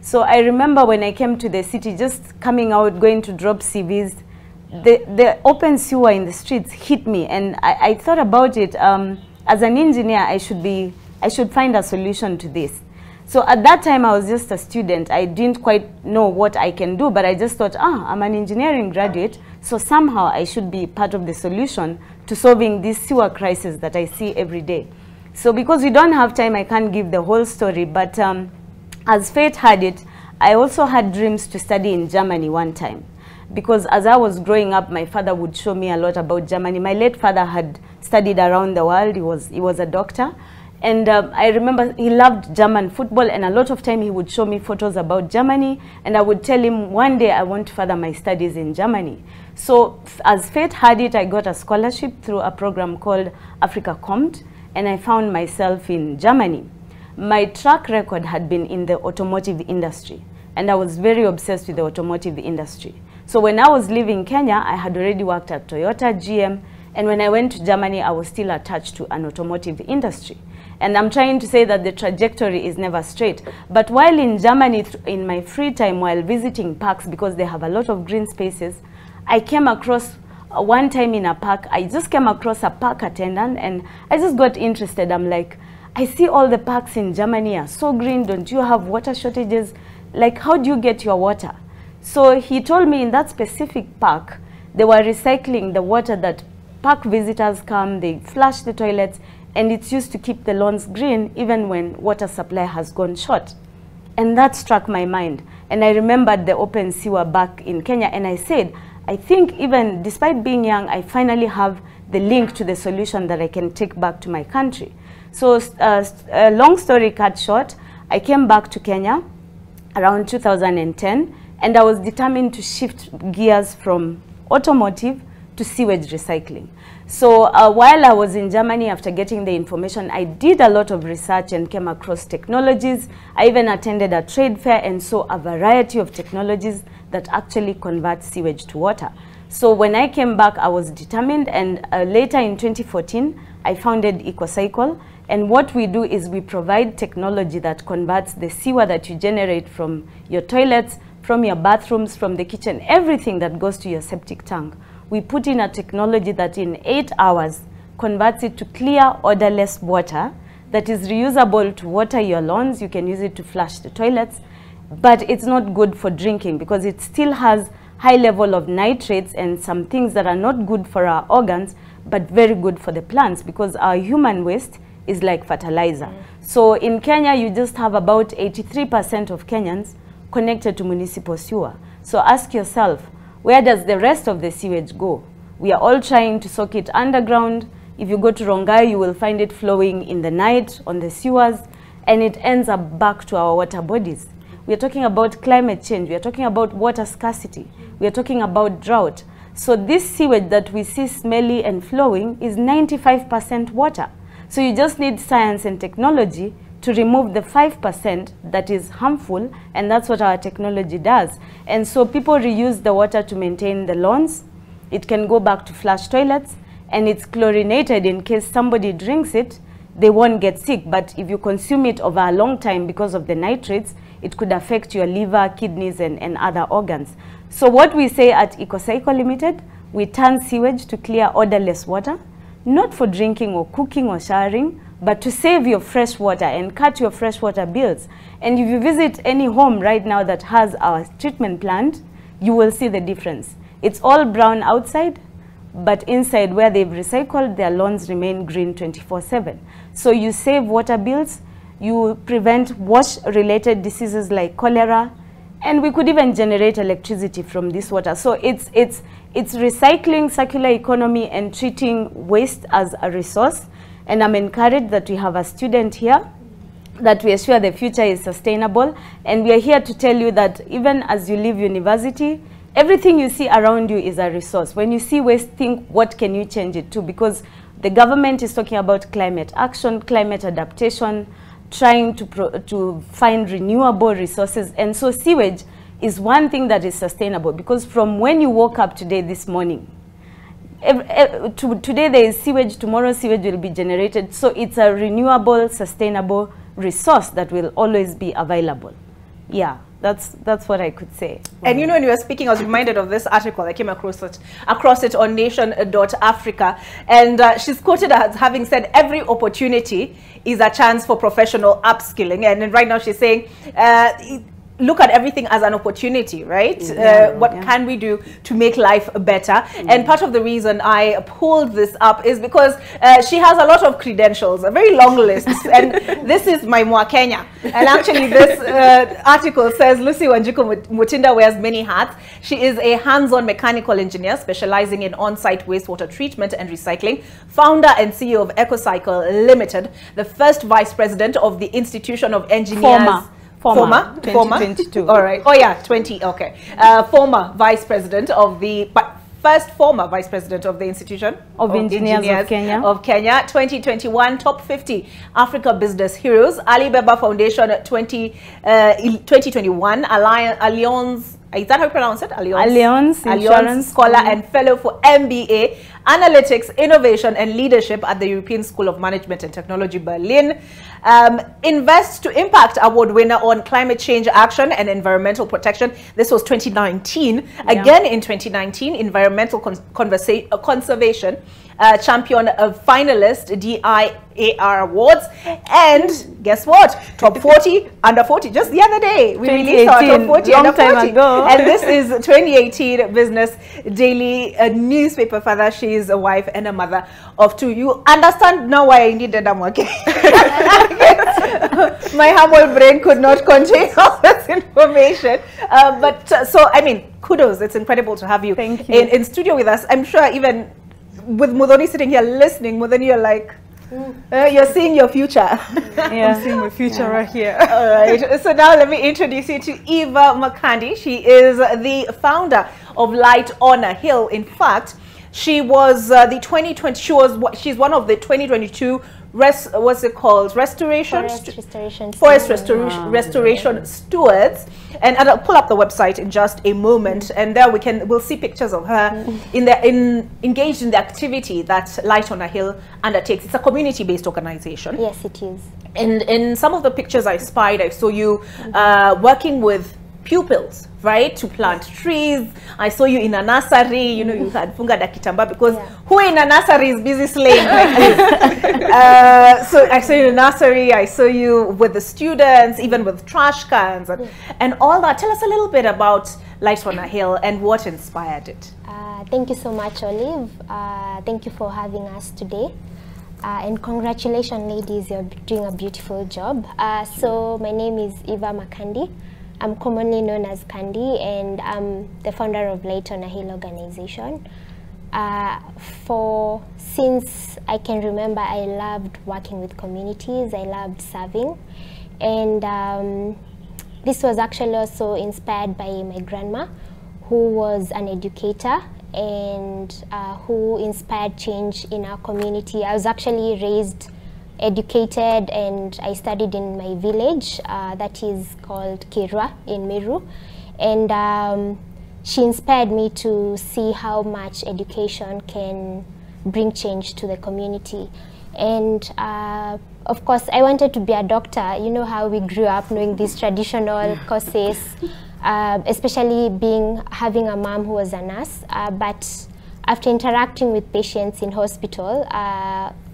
So I remember when I came to the city, just coming out, going to drop CVs, the open sewer in the streets hit me, and I thought about it. As an engineer, I should find a solution to this. So at that time, I was just a student. I didn't quite know what I can do, but I just thought, I'm an engineering graduate, so somehow I should be part of the solution to solving this sewer crisis that I see every day. So because we don't have time, I can't give the whole story, but as fate had it, I also had dreams to study in Germany one time. Because as I was growing up, my father would show me a lot about Germany. My late father had studied around the world. He was a doctor. And I remember he loved German football, and a lot of time he would show me photos about Germany, and I would tell him one day I want to further my studies in Germany. So as fate had it, I got a scholarship through a program called Africa Compt, and I found myself in Germany. My track record had been in the automotive industry, and I was very obsessed with the automotive industry. So when I was leaving Kenya, I had already worked at Toyota, GM, and when I went to Germany, I was still attached to an automotive industry. And I'm trying to say that the trajectory is never straight. But while in Germany, in my free time, while visiting parks, because they have a lot of green spaces, I came across, one time in a park, I just came across a park attendant, and I just got interested. I'm like, I see all the parks in Germany are so green. Don't you have water shortages? Like, how do you get your water? So he told me in that specific park, they were recycling the water that park visitors come, they flush the toilets, and it's used to keep the lawns green even when water supply has gone short. And that struck my mind. And I remembered the open sewer back in Kenya, and I said, I think even despite being young, I finally have the link to the solution that I can take back to my country. So long story cut short, I came back to Kenya around 2010, and I was determined to shift gears from automotive to sewage recycling. So while I was in Germany, after getting the information, I did a lot of research and came across technologies. I even attended a trade fair and saw a variety of technologies that actually convert sewage to water. So when I came back, I was determined, and later in 2014, I founded EcoCycle, And what we do is we provide technology that converts the sewer that you generate from your toilets, from your bathrooms, from the kitchen, everything that goes to your septic tank. We put in a technology that in 8 hours converts it to clear, odorless water that is reusable to water your lawns. You can use it to flush the toilets, but it's not good for drinking because it still has high level of nitrates and some things that are not good for our organs, but very good for the plants because our human waste is like fertilizer. So in Kenya, you just have about 83% of Kenyans connected to municipal sewer. So ask yourself, where does the rest of the sewage go? We are all trying to soak it underground. If you go to Rongai, you will find it flowing in the night on the sewers, and it ends up back to our water bodies. We are talking about climate change. We are talking about water scarcity. We are talking about drought. So this sewage that we see smelly and flowing is 95% water. So you just need science and technology to remove the 5% that is harmful, and that's what our technology does. And so people reuse the water to maintain the lawns. It can go back to flush toilets, and it's chlorinated in case somebody drinks it, they won't get sick. But if you consume it over a long time because of the nitrates, it could affect your liver, kidneys, and other organs. So what we say at EcoCycle Limited, we turn sewage to clear, odorless water, not for drinking or cooking or showering, but to save your fresh water and cut your freshwater bills. And if you visit any home right now that has our treatment plant, you will see the difference. It's all brown outside, but inside where they've recycled, their lawns remain green 24/7. So you save water bills, you prevent wash-related diseases like cholera, and we could even generate electricity from this water. So it's recycling, circular economy, and treating waste as a resource. And I'm encouraged that we have a student here, that we are sure the future is sustainable. And we are here to tell you that even as you leave university, everything you see around you is a resource. When you see waste, think, what can you change it to? Because the government is talking about climate action, climate adaptation, trying to find renewable resources. And so sewage is one thing that is sustainable, because from when you woke up today, this morning, today there is sewage, tomorrow sewage will be generated. So it's a renewable, sustainable resource that will always be available. Yeah, that's what I could say. And you know, when you were speaking, I was reminded of this article. I came across it on nation.africa, and she's quoted as having said, every opportunity is a chance for professional upskilling. And right now she's saying, look at everything as an opportunity, right? What can we do to make life better? And part of the reason I pulled this up is because she has a lot of credentials, a very long list. And this is my Mwa Kenya. And actually this article says Lucy Wanjiku Mutinda wears many hats. She is a hands-on mechanical engineer specializing in on-site wastewater treatment and recycling, founder and CEO of EcoCycle Limited, the first vice president of the Institution of Engineers. Former 2022. All right. Oh yeah, 20. Okay. Former vice president of the former vice president of the Institution of Engineers of Kenya. 2021 top 50 Africa Business Heroes. Alibaba Foundation 2021 Allianz. Is that how you pronounce it? Allianz Scholar and Fellow for MBA, Analytics, Innovation and Leadership at the European School of Management and Technology, Berlin. Invest to Impact Award winner on climate change action and environmental protection. This was 2019. Again in 2019, Environmental Conservation champion of finalist DIAR Awards. And guess what? Top 40, under 40. Just the other day, we released our top 40 under 40. Ago. And this is 2018 Business Daily newspaper. Father, she is a wife and a mother of 2. You understand now why I needed a market. My humble brain could not contain all this information. So, I mean, kudos. It's incredible to have you, in studio with us. I'm sure even with Mudhoni sitting here listening, Mudhoni, you're like, you're seeing your future. I'm seeing my future right here. All right. So now let me introduce you to Eva Makandi. She is the founder of Light on a Hill. In fact, she was she's one of the 2022 what's it called? Restoration? Forest restoration stewards. And I'll pull up the website in just a moment, and there we'll see pictures of her engaged in the activity that Light on a Hill undertakes. It's a community-based organization. Yes, it is. And in some of the pictures I spied, I saw you working with pupils, right, to plant trees. I saw you in a nursery. You know, you had funga da kitamba, because who in a nursery is busy slaying like this? So I saw you in a nursery. I saw you with the students, even with trash cans and all that. Tell us a little bit about Light on a Hill and what inspired it. Thank you so much, Olive. Thank you for having us today. And congratulations, ladies, you're doing a beautiful job. So my name is Eva Makandi. I'm commonly known as Kandi, and I'm the founder of Light on a Hill organization. Since I can remember, I loved working with communities. I loved serving. And this was actually also inspired by my grandma, who was an educator and who inspired change in our community. I was actually raised, educated, and I studied in my village that is called Kirwa in Meru. And she inspired me to see how much education can bring change to the community. And of course, I wanted to be a doctor. You know how we grew up knowing these traditional courses, especially having a mom who was a nurse. But after interacting with patients in hospital,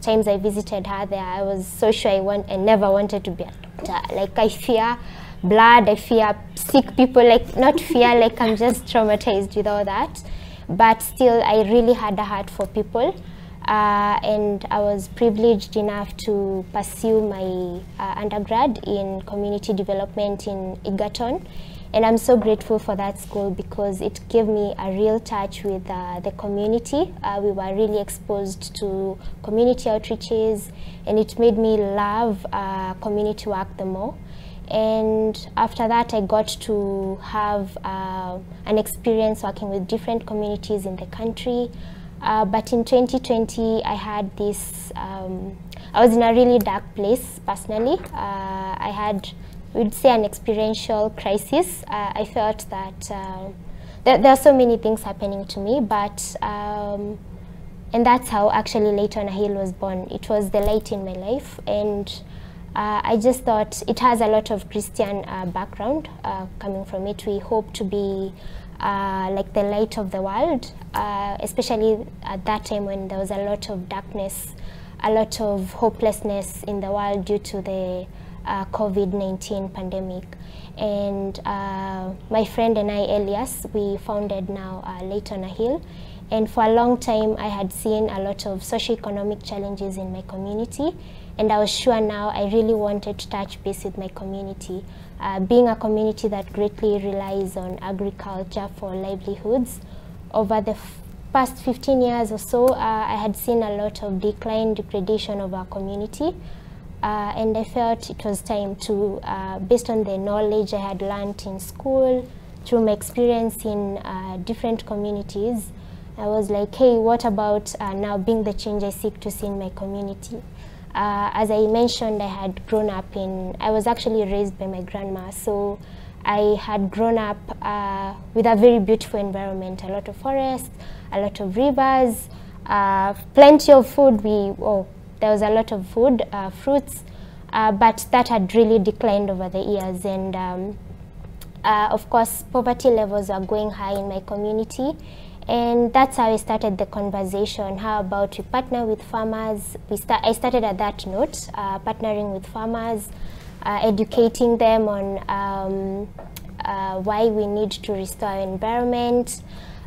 times I visited her there, I was so sure I never wanted to be a doctor. Like, I fear blood, I fear sick people, like not fear, like I'm just traumatized with all that. But still, I really had a heart for people. And I was privileged enough to pursue my undergrad in community development in Egerton. And I'm so grateful for that school because it gave me a real touch with the community. We were really exposed to community outreaches, and it made me love community work the more. And after that, I got to have an experience working with different communities in the country. But in 2020, I had this, I was in a really dark place personally. I had, we'd say, an experiential crisis. I felt that there are so many things happening to me, but, and that's how actually Light on a Hill was born. It was the light in my life, and I just thought it has a lot of Christian background coming from it. We hope to be like the light of the world, especially at that time when there was a lot of darkness, a lot of hopelessness in the world due to the COVID-19 pandemic. And my friend and I, Elias, we founded now Light on a Hill. And for a long time, I had seen a lot of socioeconomic challenges in my community. And I was sure now I really wanted to touch base with my community. Being a community that greatly relies on agriculture for livelihoods, over the past 15 years or so, I had seen a lot of decline, degradation of our community. And I felt it was time to, based on the knowledge I had learned in school, through my experience in different communities, I was like, hey, what about now being the change I seek to see in my community? As I mentioned, I had grown up I was actually raised by my grandma, so I had grown up with a very beautiful environment, a lot of forests, a lot of rivers, plenty of food. There was a lot of food, fruits, but that had really declined over the years. And of course, poverty levels are going high in my community. And that's how I started the conversation. How about we partner with farmers? I started at that note, partnering with farmers, educating them on why we need to restore our environment.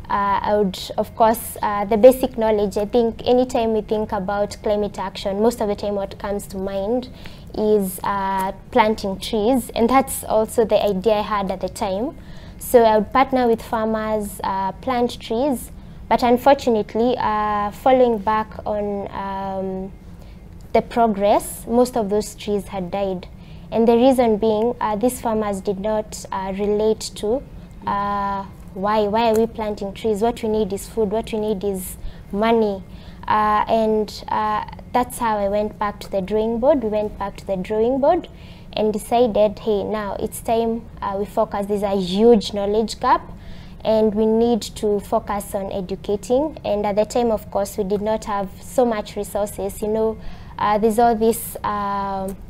I would, of course, the basic knowledge. I think anytime we think about climate action, most of the time what comes to mind is planting trees. And that's also the idea I had at the time. So I would partner with farmers, plant trees, but unfortunately, following back on the progress, most of those trees had died. And the reason being, these farmers did not relate to why are we planting trees? What we need is food, what we need is money. That's how I went back to the drawing board. We went back to the drawing board and decided, hey, now it's time we focus. There's a huge knowledge gap, and we need to focus on educating. And at the time, of course, we did not have so much resources. You know, there's all this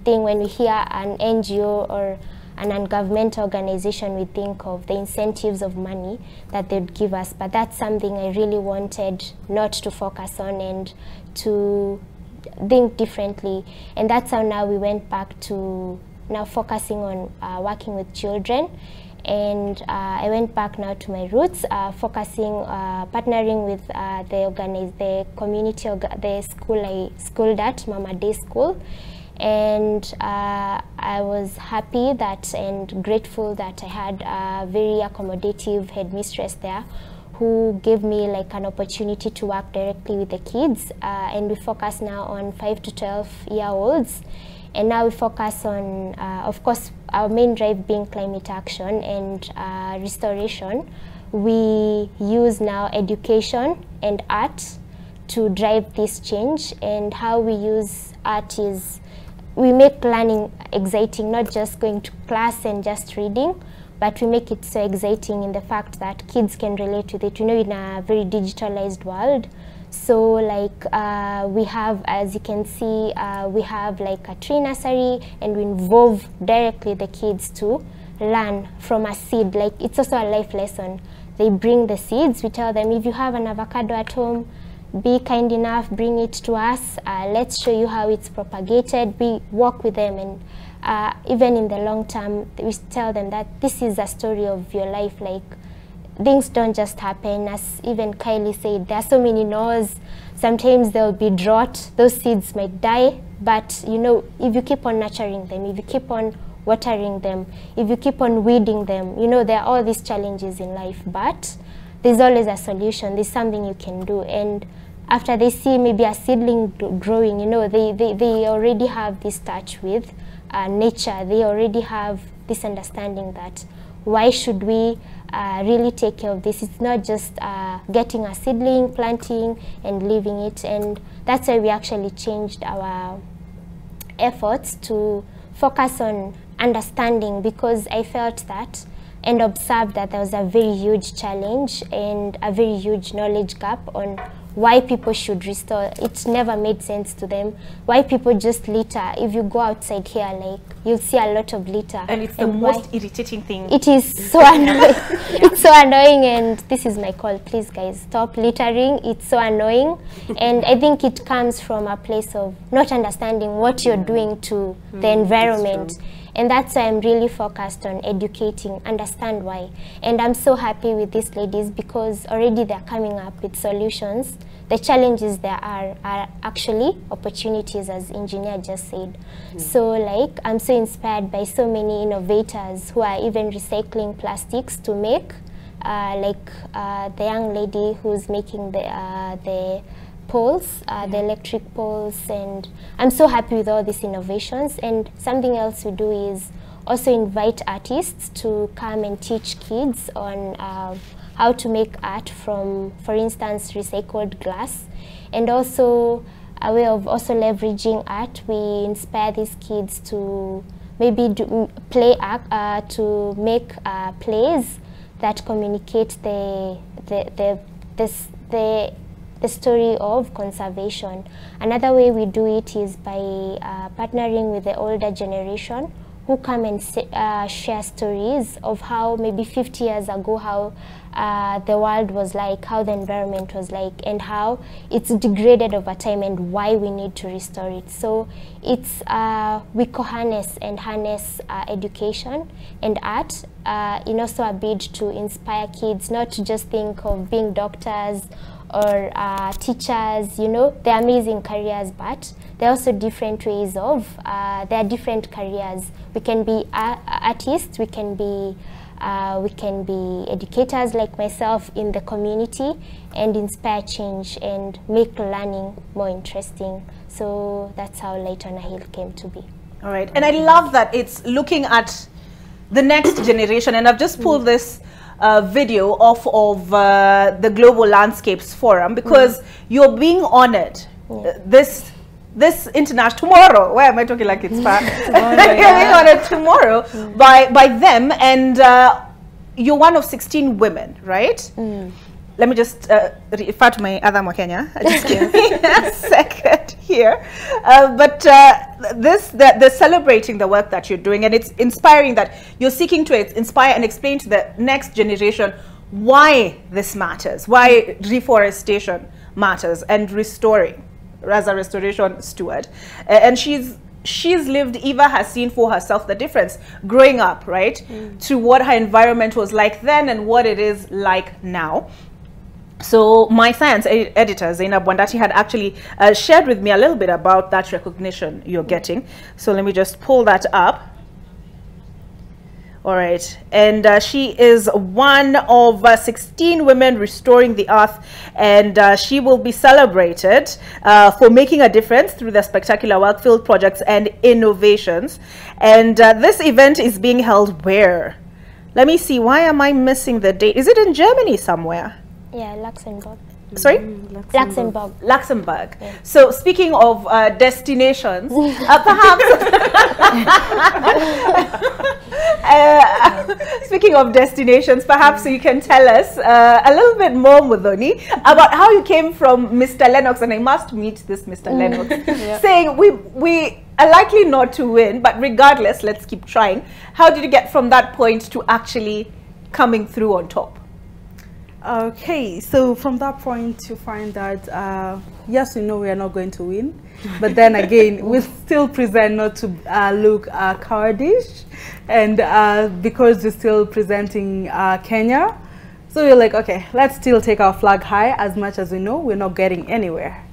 thing when we hear an NGO or an ungovernmental organization, we think of the incentives of money that they'd give us. But that's something I really wanted not to focus on and to think differently. And that's how now we went back to now focusing on working with children. And I went back now to my roots, focusing, partnering with the community, the school I schooled at, Mama Day School. And I was happy that and grateful that I had a very accommodative headmistress there who gave me like an opportunity to work directly with the kids. And we focus now on 5 to 12-year-olds. And now we focus on, of course, our main drive being climate action and restoration. We use now education and art to drive this change. And how we use art is we make learning exciting, not just going to class and just reading, but we make it so exciting in the fact that kids can relate with it. You know, in a very digitalized world. So like we have, as you can see, we have like a tree nursery, and we involve directly the kids to learn from a seed. Like it's also a life lesson. They bring the seeds. We tell them, if you have an avocado at home, be kind enough, bring it to us. Let's show you how it's propagated. We work with them, and even in the long term, we tell them that this is a story of your life. Like things don't just happen. As even Kylie said, there are so many no's. Sometimes there will be drought. Those seeds might die, but you know, if you keep on nurturing them, if you keep on watering them, if you keep on weeding them, you know, there are all these challenges in life, but there's always a solution. There's something you can do. And after they see maybe a seedling growing, you know, they already have this touch with nature. They already have this understanding that why should we really take care of this? It's not just getting a seedling, planting, and leaving it. And that's why we actually changed our efforts to focus on understanding, because I felt that and observed that there was a very huge challenge and a very huge knowledge gap on why people should restore. It never made sense to them. Why people just litter. If you go outside here, like, you'll see a lot of litter. And it's the most irritating thing. It is so annoying. It's so annoying, and this is my call. Please, guys, stop littering. It's so annoying. And I think it comes from a place of not understanding what you're doing to the environment. And that's why I'm really focused on educating, understand why. And I'm so happy with these ladies, because already they're coming up with solutions. The challenges there are actually opportunities, as engineer just said. So like, I'm so inspired by so many innovators who are even recycling plastics to make, the young lady who's making the poles, the electric poles, and I'm so happy with all these innovations. And something else we do is also invite artists to come and teach kids on how to make art from, for instance, recycled glass. And also a way of also leveraging art, we inspire these kids to maybe play art, to make plays that communicate the story of conservation. Another way we do it is by partnering with the older generation who come and share stories of how maybe 50 years ago, how the world was like, how the environment was like, and how it's degraded over time and why we need to restore it. So it's we co-harness and harness education and art in also a bid to inspire kids not to just think of being doctors or teachers. You know, they're amazing careers, but there are also different ways of, there are different careers. We can be artists, we can be educators like myself in the community, and inspire change and make learning more interesting. So that's how Light on a Hill came to be. All right, and I love that it's looking at the next generation, and I've just pulled this video off of the Global Landscapes Forum, because you're being honored. This international tomorrow. Why am I talking like it's far? You're being honored tomorrow by them, and you're one of 16 women, right? Let me just refer to my other Mwakenya. Just give me a second here. But they're celebrating the work that you're doing, and it's inspiring that you're seeking to inspire and explain to the next generation why this matters, why reforestation matters, and restoring, as a restoration steward. And she's lived, Eva has seen for herself the difference growing up, right, to what her environment was like then and what it is like now. So my science editor, Zainab Wandati, had actually shared with me a little bit about that recognition you're getting. So let me just pull that up. All right, and she is one of 16 women restoring the earth, and she will be celebrated for making a difference through the spectacular work, field projects and innovations. And this event is being held where? Let me see, why am I missing the date? Is it in Germany somewhere? Yeah, Luxembourg. Sorry? Luxembourg. Luxembourg. Yeah. So speaking of destinations, perhaps speaking of destinations, perhaps you can tell us a little bit more, Muthoni, about how you came from Mr. Lennox, and I must meet this Mr. Lennox, saying we are likely not to win, but regardless, let's keep trying. How did you get from that point to actually coming through on top? Okay, so from that point you find that yes, we know we are not going to win, but then again we still present not to look cowardish, and because we're still presenting Kenya, so we're like, okay, let's still take our flag high, as much as we know we're not getting anywhere.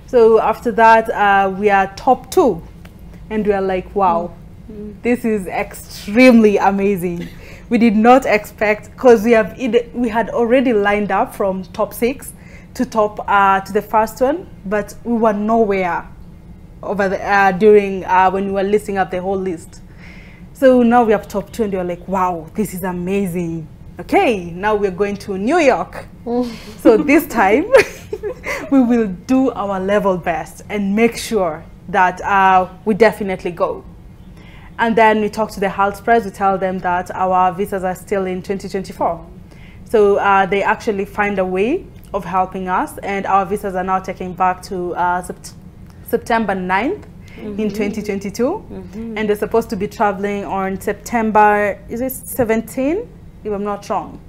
So after that we are top 2, and we are like, wow, this is extremely amazing. We did not expect, because we had already lined up from top 6 to the first one, but we were nowhere over the, during when we were listing up the whole list. So now we have top 2, and you're like, wow, this is amazing. Okay, now we're going to New York. So this time we will do our level best and make sure that we definitely go. And then we talk to the HALT Press, we tell them that our visas are still in 2024. So they actually find a way of helping us, and our visas are now taken back to September 9th in 2022. And they're supposed to be traveling on September, is it 17, if I'm not wrong.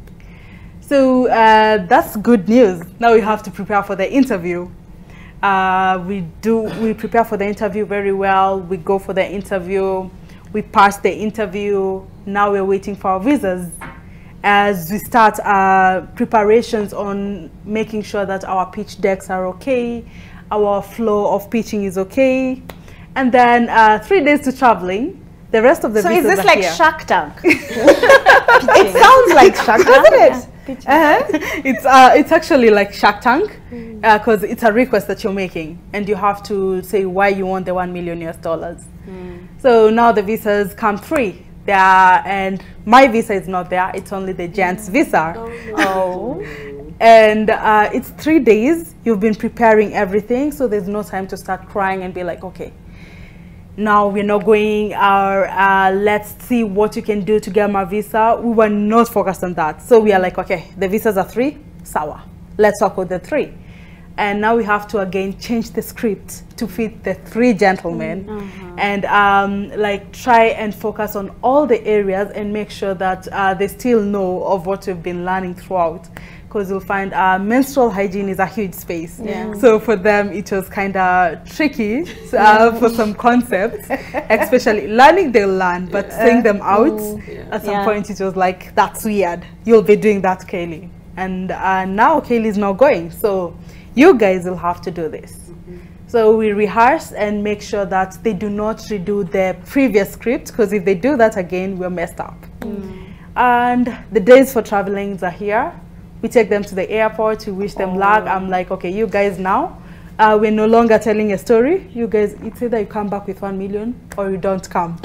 So that's good news. Now we have to prepare for the interview. We prepare for the interview very well. We go for the interview. We passed the interview. Now we're waiting for our visas as we start preparations on making sure that our pitch decks are okay, our flow of pitching is okay, and then 3 days to traveling. The rest of the visas are here. So is this like Shark Tank? It sounds like Shark Tank, isn't it? It's actually like Shark Tank, because it's a request that you're making, and you have to say why you want the $1 million. So now the visas come free there, and my visa is not there. It's only the gents visa. And it's 3 days. You've been preparing everything, so there's no time to start crying and be like, okay, now we're not going, let's see what you can do to get my visa. We were not focused on that. So we are like, okay, the visas are 3, sawa, let's work with the 3. And now we have to again change the script to fit the 3 gentlemen, and like try and focus on all the areas and make sure that they still know of what we've been learning throughout. Because you'll find menstrual hygiene is a huge space. So for them, it was kind of tricky for some concepts, especially learning they'll learn, but saying them out, at some point it was like, that's weird. You'll be doing that, Kaylee. And now Kaylee's not going. So you guys will have to do this. So we rehearse and make sure that they do not redo the previous script, because if they do that again, we're messed up. And the days for traveling are here. We take them to the airport, we wish them luck. I'm like, okay, you guys now, we're no longer telling a story. You guys, it's either you come back with 1 million or you don't come.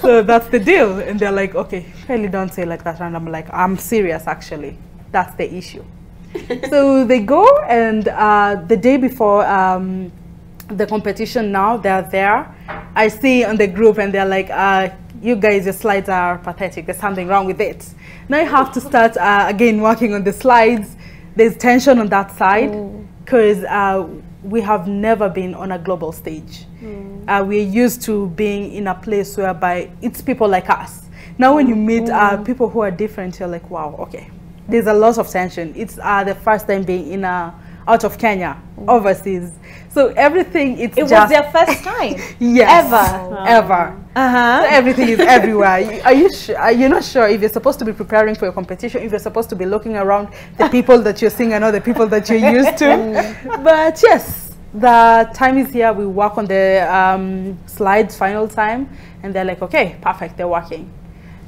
So that's the deal. And they're like, okay, really don't say like that. And I'm like, I'm serious, actually. That's the issue. So they go, and the day before the competition now, they're there. I see on the group, and they're like, you guys, your slides are pathetic. There's something wrong with it. Now you have to start again working on the slides. There's tension on that side because we have never been on a global stage. We're used to being in a place whereby it's people like us. Now when you meet people who are different, you're like, wow, okay. There's a lot of tension. It's the first time being in out of Kenya, overseas. So everything, it was their first time? Yes. Ever? So everything is everywhere. Are you sure? You're not sure if you're supposed to be preparing for your competition, if you're supposed to be looking around the people that you're seeing and all the people that you're used to. But yes, the time is here. We work on the slides final time, and they're like, okay, perfect, they're working.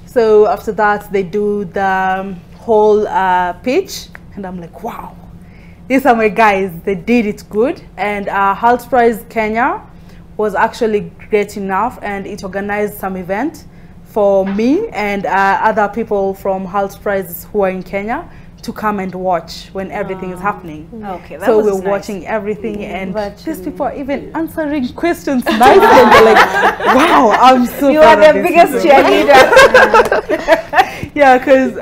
So after that, they do the whole pitch, and I'm like, wow, these are my guys. They did it good. And HALT Prize Kenya was actually great enough, and it organized some event for me and other people from HALT Prize who are in Kenya to come and watch when everything is happening. Okay, that so was we're nice. Watching everything, and these people are even answering questions nicely. And they're like, wow, I'm so You proud are of the these biggest people. cheerleader. Yeah, because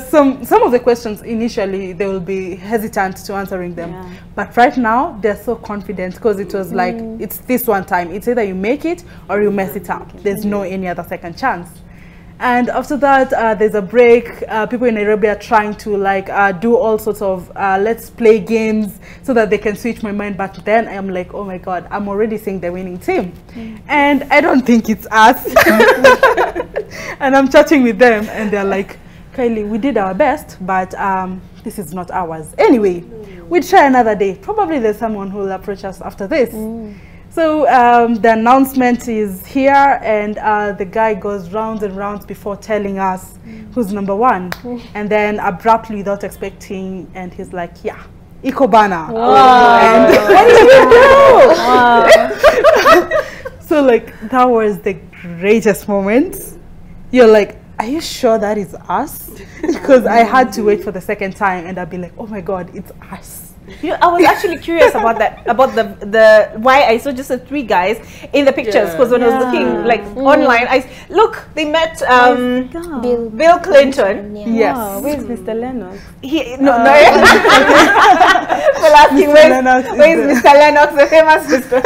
some of the questions initially they will be hesitant to answering them, but right now they're so confident because it was like it's this one time. It's either you make it or you mess it up. There's no any other second chance. And after that, there's a break. People in Nairobi are trying to like do all sorts of let's play games so that they can switch my mind. But then I'm like, oh my God, I'm already seeing the winning team. And I don't think it's us. And I'm chatting with them, and they're like, Kylie, we did our best, but this is not ours. Anyway, we'll try another day. Probably there's someone who will approach us after this. So the announcement is here, and the guy goes rounds and rounds before telling us who's number one. And then abruptly, without expecting, and he's like, yeah, Ikobana. And what do you do? So like, that was the greatest moment. You're like, are you sure that is us? Because I had to wait for the second time, and I'd be like, oh my God, it's us. You know, I was actually curious about that, about the why I saw just the three guys in the pictures, because when I was looking like online, look, they met Bill Clinton. Yes. Wow, where's Mr. Lennox? We'll ask him, where's Mr. Lennox, the famous Mr.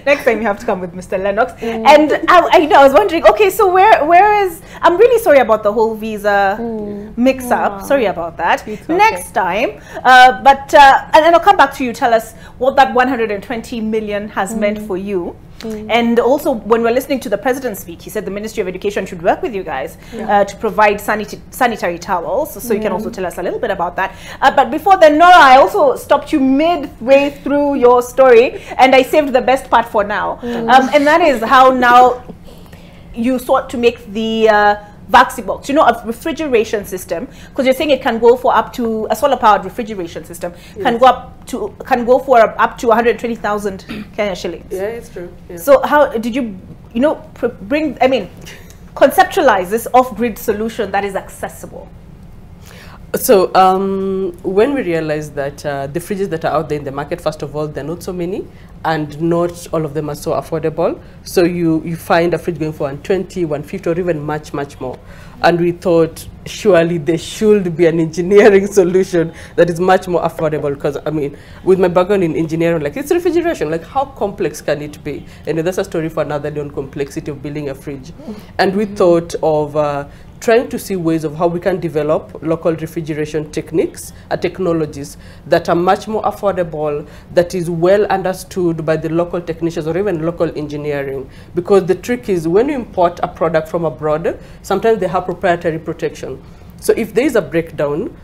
Next time you have to come with Mr. Lennox. And I was wondering, okay, so where is, I'm really sorry about the whole visa mix-up. Sorry about that. Next time, and I'll come back to you. Tell us what that 120 million has meant for you. And also, when we're listening to the president speak, he said the Ministry of Education should work with you guys to provide sanitary towels. So you can also tell us a little bit about that. But before then, Nora, I also stopped you midway through your story, and I saved the best part for now. And that is how now you sought to make the Vaxibox, you know, a refrigeration system, because you're saying it can go for up to a solar-powered refrigeration system can go for up to 120,000 Kenya shillings. Yeah, it's true. Yeah. So how did you, conceptualize this off-grid solution that is accessible? So when we realized that the fridges that are out there in the market, first of all, they're not so many, and not all of them are so affordable. So you find a fridge going for 120, 150, or even much, much more. And we thought, surely there should be an engineering solution that is much more affordable. Because, I mean, with my background in engineering, like, it's refrigeration. Like, how complex can it be? And that's a story for another day on complexity of building a fridge. And we thought of trying to see ways of how we can develop local refrigeration techniques and technologies that are much more affordable, that is well understood by the local technicians or even local engineering. Because the trick is, when you import a product from abroad, sometimes they have proprietary protection. So if there is a breakdown,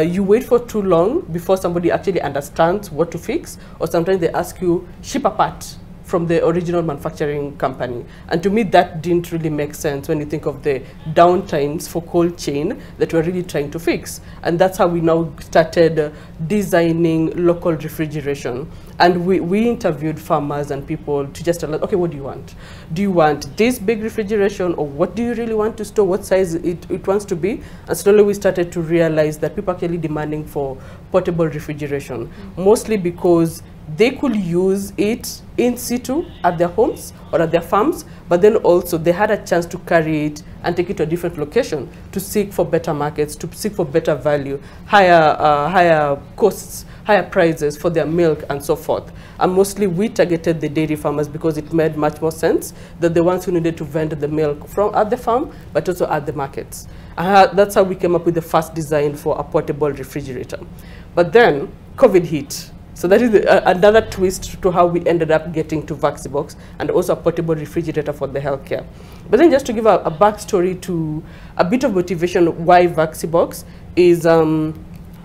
you wait for too long before somebody actually understands what to fix, or sometimes they ask you, ship a part from the original manufacturing company. And to me, that didn't really make sense when you think of the downtimes for cold chain that we're really trying to fix. And that's how we now started designing local refrigeration. And we interviewed farmers and people to just tell us, okay, what do you want? Do you want this big refrigeration, or what do you really want to store? What size it wants to be? And slowly we started to realize that people are actually demanding for portable refrigeration, mostly because they could use it in situ at their homes or at their farms, but then also they had a chance to carry it and take it to a different location to seek for better markets, to seek for better value, higher costs, higher prices for their milk and so forth. And mostly we targeted the dairy farmers because it made much more sense than the ones who needed to vend the milk from at the farm, but also at the markets. That's how we came up with the first design for a portable refrigerator. But then COVID hit. So that is another twist to how we ended up getting to Vaxibox, and also a portable refrigerator for the healthcare. But then just to give a backstory to a bit of motivation why Vaxibox is,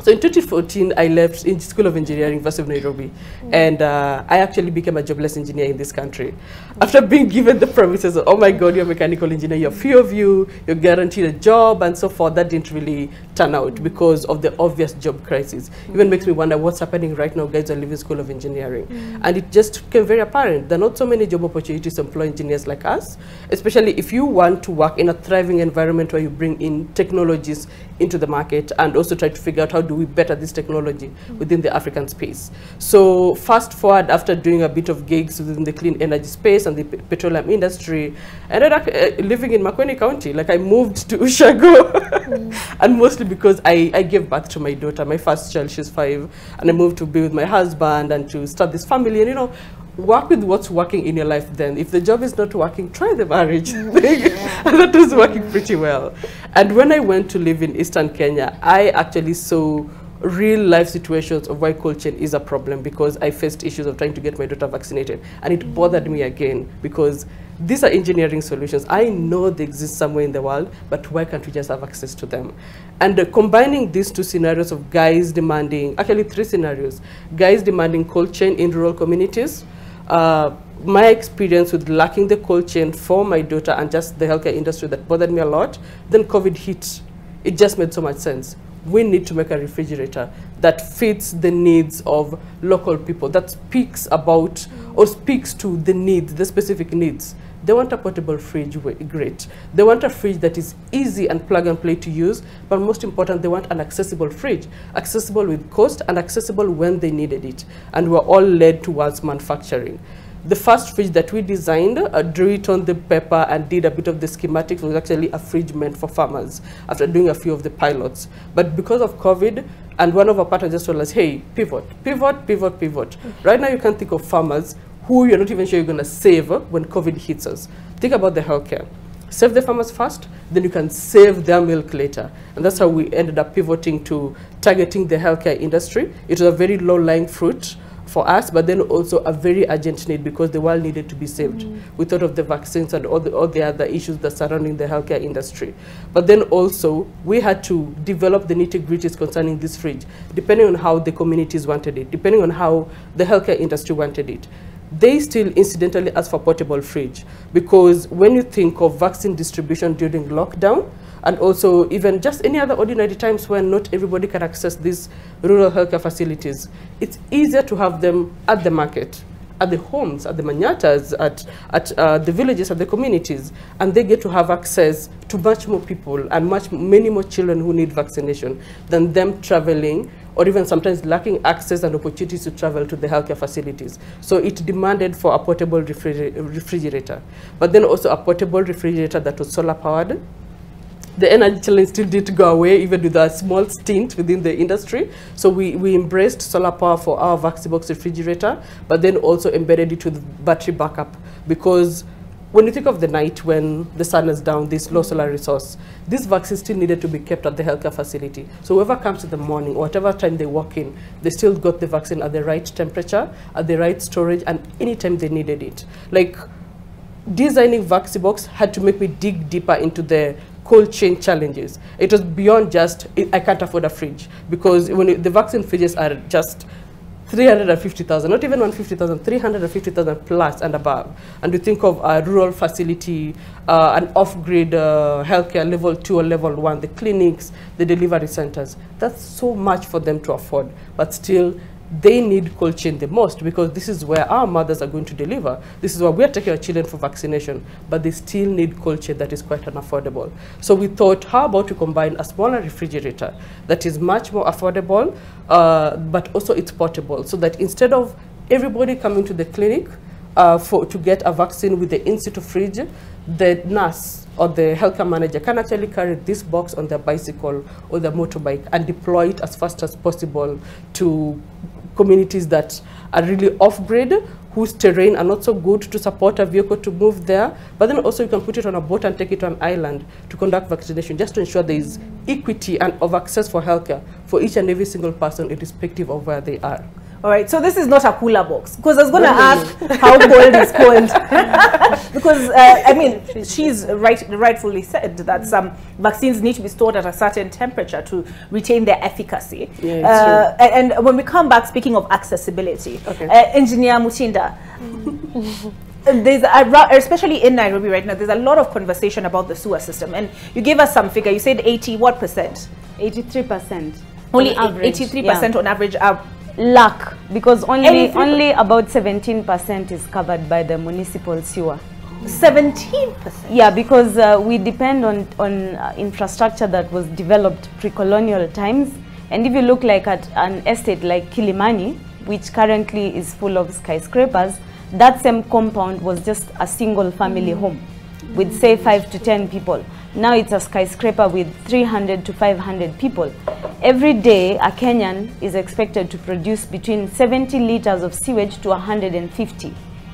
so in 2014, I left in School of Engineering, University of Nairobi, and I actually became a jobless engineer in this country. After being given the promises of, oh my God, you're a mechanical engineer, you're few of you, you're guaranteed a job, and so forth, that didn't really turn out because of the obvious job crisis. Even makes me wonder what's happening right now. Guys are leaving School of Engineering. And it just became very apparent. There are not so many job opportunities to employ engineers like us, especially if you want to work in a thriving environment where you bring in technologies into the market and also try to figure out how do we better this technology within the African space. So fast forward, after doing a bit of gigs within the clean energy space and the petroleum industry, I ended up living in Makueni County. Like I moved to Ushago, and mostly because I gave birth to my daughter, my first child, she's 5, and I moved to be with my husband and to start this family, and you know, work with what's working in your life then. If the job is not working, try the marriage thing. And that was working pretty well. And when I went to live in Eastern Kenya, I actually saw real life situations of why cold chain is a problem, because I faced issues of trying to get my daughter vaccinated. And it bothered me again, because these are engineering solutions. I know they exist somewhere in the world, but why can't we just have access to them? And combining these two scenarios of guys demanding, actually 3 scenarios, guys demanding cold chain in rural communities, my experience with lacking the cold chain for my daughter and just the healthcare industry that bothered me a lot, then COVID hit. It just made so much sense. We need to make a refrigerator that fits the needs of local people, that speaks about or speaks to the needs, the specific needs. They want a portable fridge, great. They want a fridge that is easy and plug and play to use, but most important, they want an accessible fridge, accessible with cost and accessible when they needed it. And we're all led towards manufacturing. The first fridge that we designed, drew it on the paper and did a bit of the schematics, was actually a fridge meant for farmers after doing a few of the pilots. But because of COVID, and one of our partners just told us, hey, pivot, pivot, pivot, pivot. Right now you can think of farmers who you're not even sure you're going to save when COVID hits us. Think about the healthcare. Save the farmers first, then you can save their milk later. And that's how we ended up pivoting to targeting the healthcare industry. It was a very low-lying fruit for us, but then also a very urgent need because the world needed to be saved. We thought of the vaccines and all the other issues that surrounding the healthcare industry. But then also, we had to develop the nitty-gritties concerning this fridge, depending on how the communities wanted it, depending on how the healthcare industry wanted it. They still incidentally ask for portable fridge, because when you think of vaccine distribution during lockdown, and also even just any other ordinary times when not everybody can access these rural healthcare facilities, it's easier to have them at the market, at the homes, at the manyatas, at the villages, at the communities, and they get to have access to much more people and many more children who need vaccination than them traveling or even sometimes lacking access and opportunities to travel to the healthcare facilities. So it demanded for a portable refrigerator, but then also a portable refrigerator that was solar powered. The energy challenge still didn't go away, even with a small stint within the industry. So we embraced solar power for our Vaxibox refrigerator, but then also embedded it with battery backup, because when you think of the night when the sun is down, this low solar resource, this vaccine still needed to be kept at the healthcare facility. So whoever comes in the morning, or whatever time they walk in, they still got the vaccine at the right temperature, at the right storage, and anytime they needed it. Like, designing Vaxibox had to make me dig deeper into the cold chain challenges. It was beyond just, I can't afford a fridge, because when the vaccine fridges are just 350,000, not even 150,000, 350,000 plus and above. And we think of a rural facility, an off-grid healthcare level 2 or level 1, the clinics, the delivery centers. That's so much for them to afford, but still they need cold chain the most, because this is where our mothers are going to deliver. This is where we are taking our children for vaccination, but they still need cold chain that is quite unaffordable. So we thought, how about we combine a smaller refrigerator that is much more affordable, but also it's portable, so that instead of everybody coming to the clinic to get a vaccine with the in-situ fridge, the nurse or the healthcare manager can actually carry this box on their bicycle or their motorbike and deploy it as fast as possible to communities that are really off-grid, whose terrain are not so good to support a vehicle to move there. But then also you can put it on a boat and take it to an island to conduct vaccination, just to ensure there is equity and of access for healthcare for each and every single person, irrespective of where they are. All right, so this is not a cooler box, because I was going to ask how cold is cold. Because, I mean, she's rightfully said that some vaccines need to be stored at a certain temperature to retain their efficacy. Yeah, and when we come back, speaking of accessibility, Engineer Mutinda, there's especially in Nairobi right now, there's a lot of conversation about the sewer system. And you gave us some figure, you said 80 what percent? 83%. Only 83% on average are lack, because only about 17% is covered by the municipal sewer. 17%? Yeah, because we depend on infrastructure that was developed pre-colonial times. And if you look like at an estate like Kilimani, which currently is full of skyscrapers, that same compound was just a single family home with, say, 5 to 10 people. Now it's a skyscraper with 300 to 500 people. Every day, a Kenyan is expected to produce between 70 liters of sewage to 150,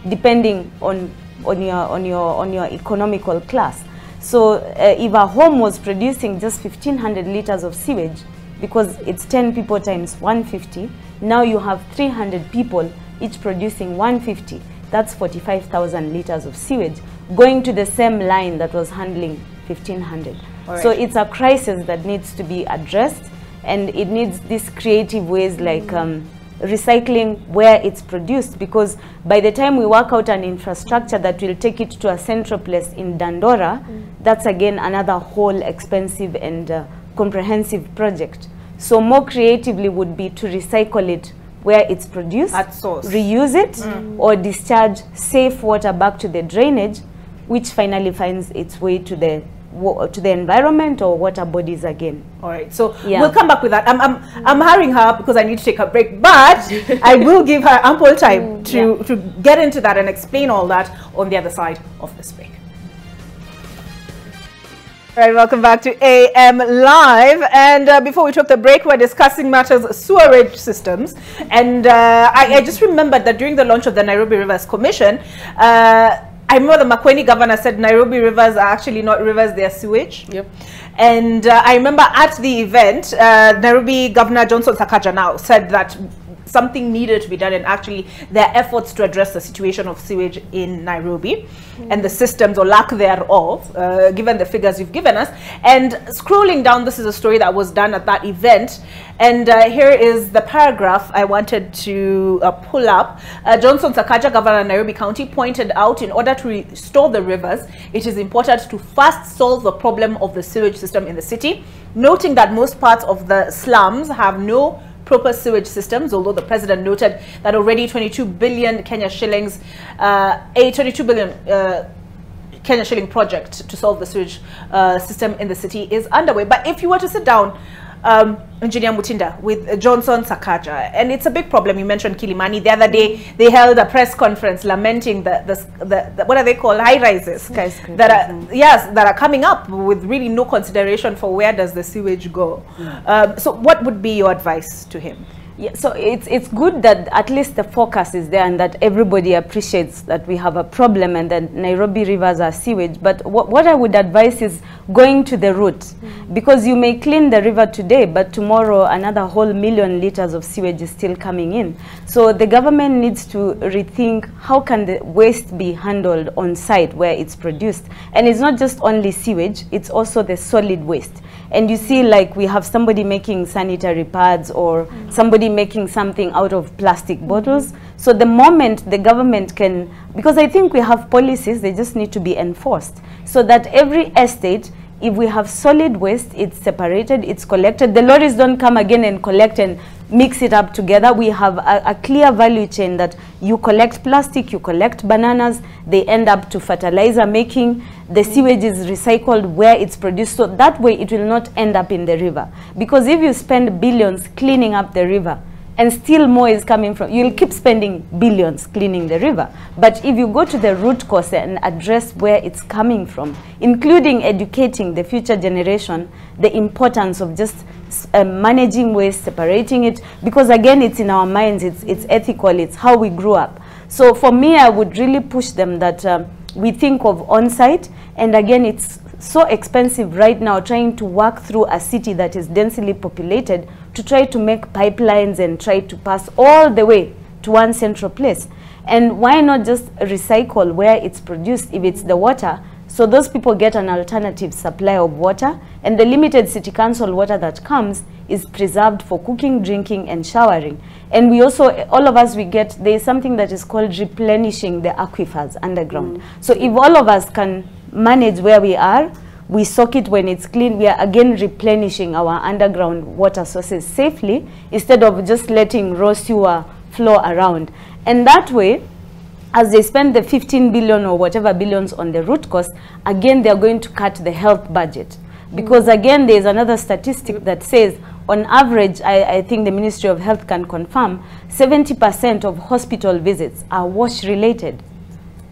depending on your economical class. So if a home was producing just 1,500 liters of sewage, because it's 10 people times 150, now you have 300 people, each producing 150. That's 45,000 liters of sewage going to the same line that was handling 1,500. Right. So it's a crisis that needs to be addressed, and it needs these creative ways like recycling where it's produced, because by the time we work out an infrastructure that will take it to a central place in Dandora, that's again another whole expensive and comprehensive project. So more creatively would be to recycle it where it's produced, at source, reuse it, or discharge safe water back to the drainage, which finally finds its way to the environment or water bodies again. All right, so we'll come back with that. I'm hurrying her because I need to take a break, but I will give her ample time to get into that and explain all that on the other side of this break. All right, welcome back to AM Live. And before we took the break, we're discussing matters sewerage systems. And I just remembered that during the launch of the Nairobi Rivers Commission, I remember the Makueni governor said Nairobi rivers are actually not rivers, they are sewage. Yep. And I remember at the event, Nairobi Governor Johnson Sakaja now said that something needed to be done, and actually there are efforts to address the situation of sewage in Nairobi and the systems or lack thereof, given the figures you've given us. And scrolling down, this is a story that was done at that event. And here is the paragraph I wanted to pull up. Johnson Sakaja, Governor of Nairobi County, pointed out in order to restore the rivers, it is important to first solve the problem of the sewage system in the city, noting that most parts of the slums have no proper sewage systems, although the president noted that already 22 billion Kenya shillings, a 22 billion Kenya shilling project to solve the sewage system in the city is underway. But if you were to sit down, Engineer Mutinda, with Johnson Sakaja, and it's a big problem. You mentioned Kilimani. The other day, they held a press conference lamenting the what are they called, high-rises that are coming up with really no consideration for where does the sewage go. So what would be your advice to him? Yeah, so it's good that at least the focus is there and that everybody appreciates that we have a problem and that Nairobi rivers are sewage. But what I would advise is going to the root, because you may clean the river today, but tomorrow another whole million liters of sewage is still coming in. So the government needs to rethink how can the waste be handled on site where it's produced. And it's not just only sewage, it's also the solid waste. And you see, like, we have somebody making sanitary pads or somebody already making something out of plastic bottles. So the moment the government can, because I think we have policies, they just need to be enforced, so that every estate, if we have solid waste, it's separated, it's collected. The lorries don't come again and collect and mix it up together. We have a clear value chain that you collect plastic, you collect bananas, they end up to fertilizer making, the sewage is recycled where it's produced, so that way it will not end up in the river. Because if you spend billions cleaning up the river, and still more is coming from, you'll keep spending billions cleaning the river. But if you go to the root cause and address where it's coming from, including educating the future generation, the importance of just managing waste, separating it, because again, it's in our minds, it's ethical, it's how we grew up. So for me, I would really push them that we think of on-site, and again, it's so expensive right now trying to work through a city that is densely populated to try to make pipelines and try to pass all the way to one central place. And why not just recycle where it's produced, if it's the water, so those people get an alternative supply of water, and the limited city council water that comes is preserved for cooking, drinking, and showering. And we also, all of us, we get, there is something that is called replenishing the aquifers underground. So if all of us can manage where we are, we soak it when it's clean, we are again replenishing our underground water sources safely, instead of just letting raw sewer flow around. And that way, as they spend the 15 billion or whatever billions on the root cause, again, they're going to cut the health budget. Because again, there's another statistic that says, on average, I think the Ministry of Health can confirm, 70% of hospital visits are wash-related.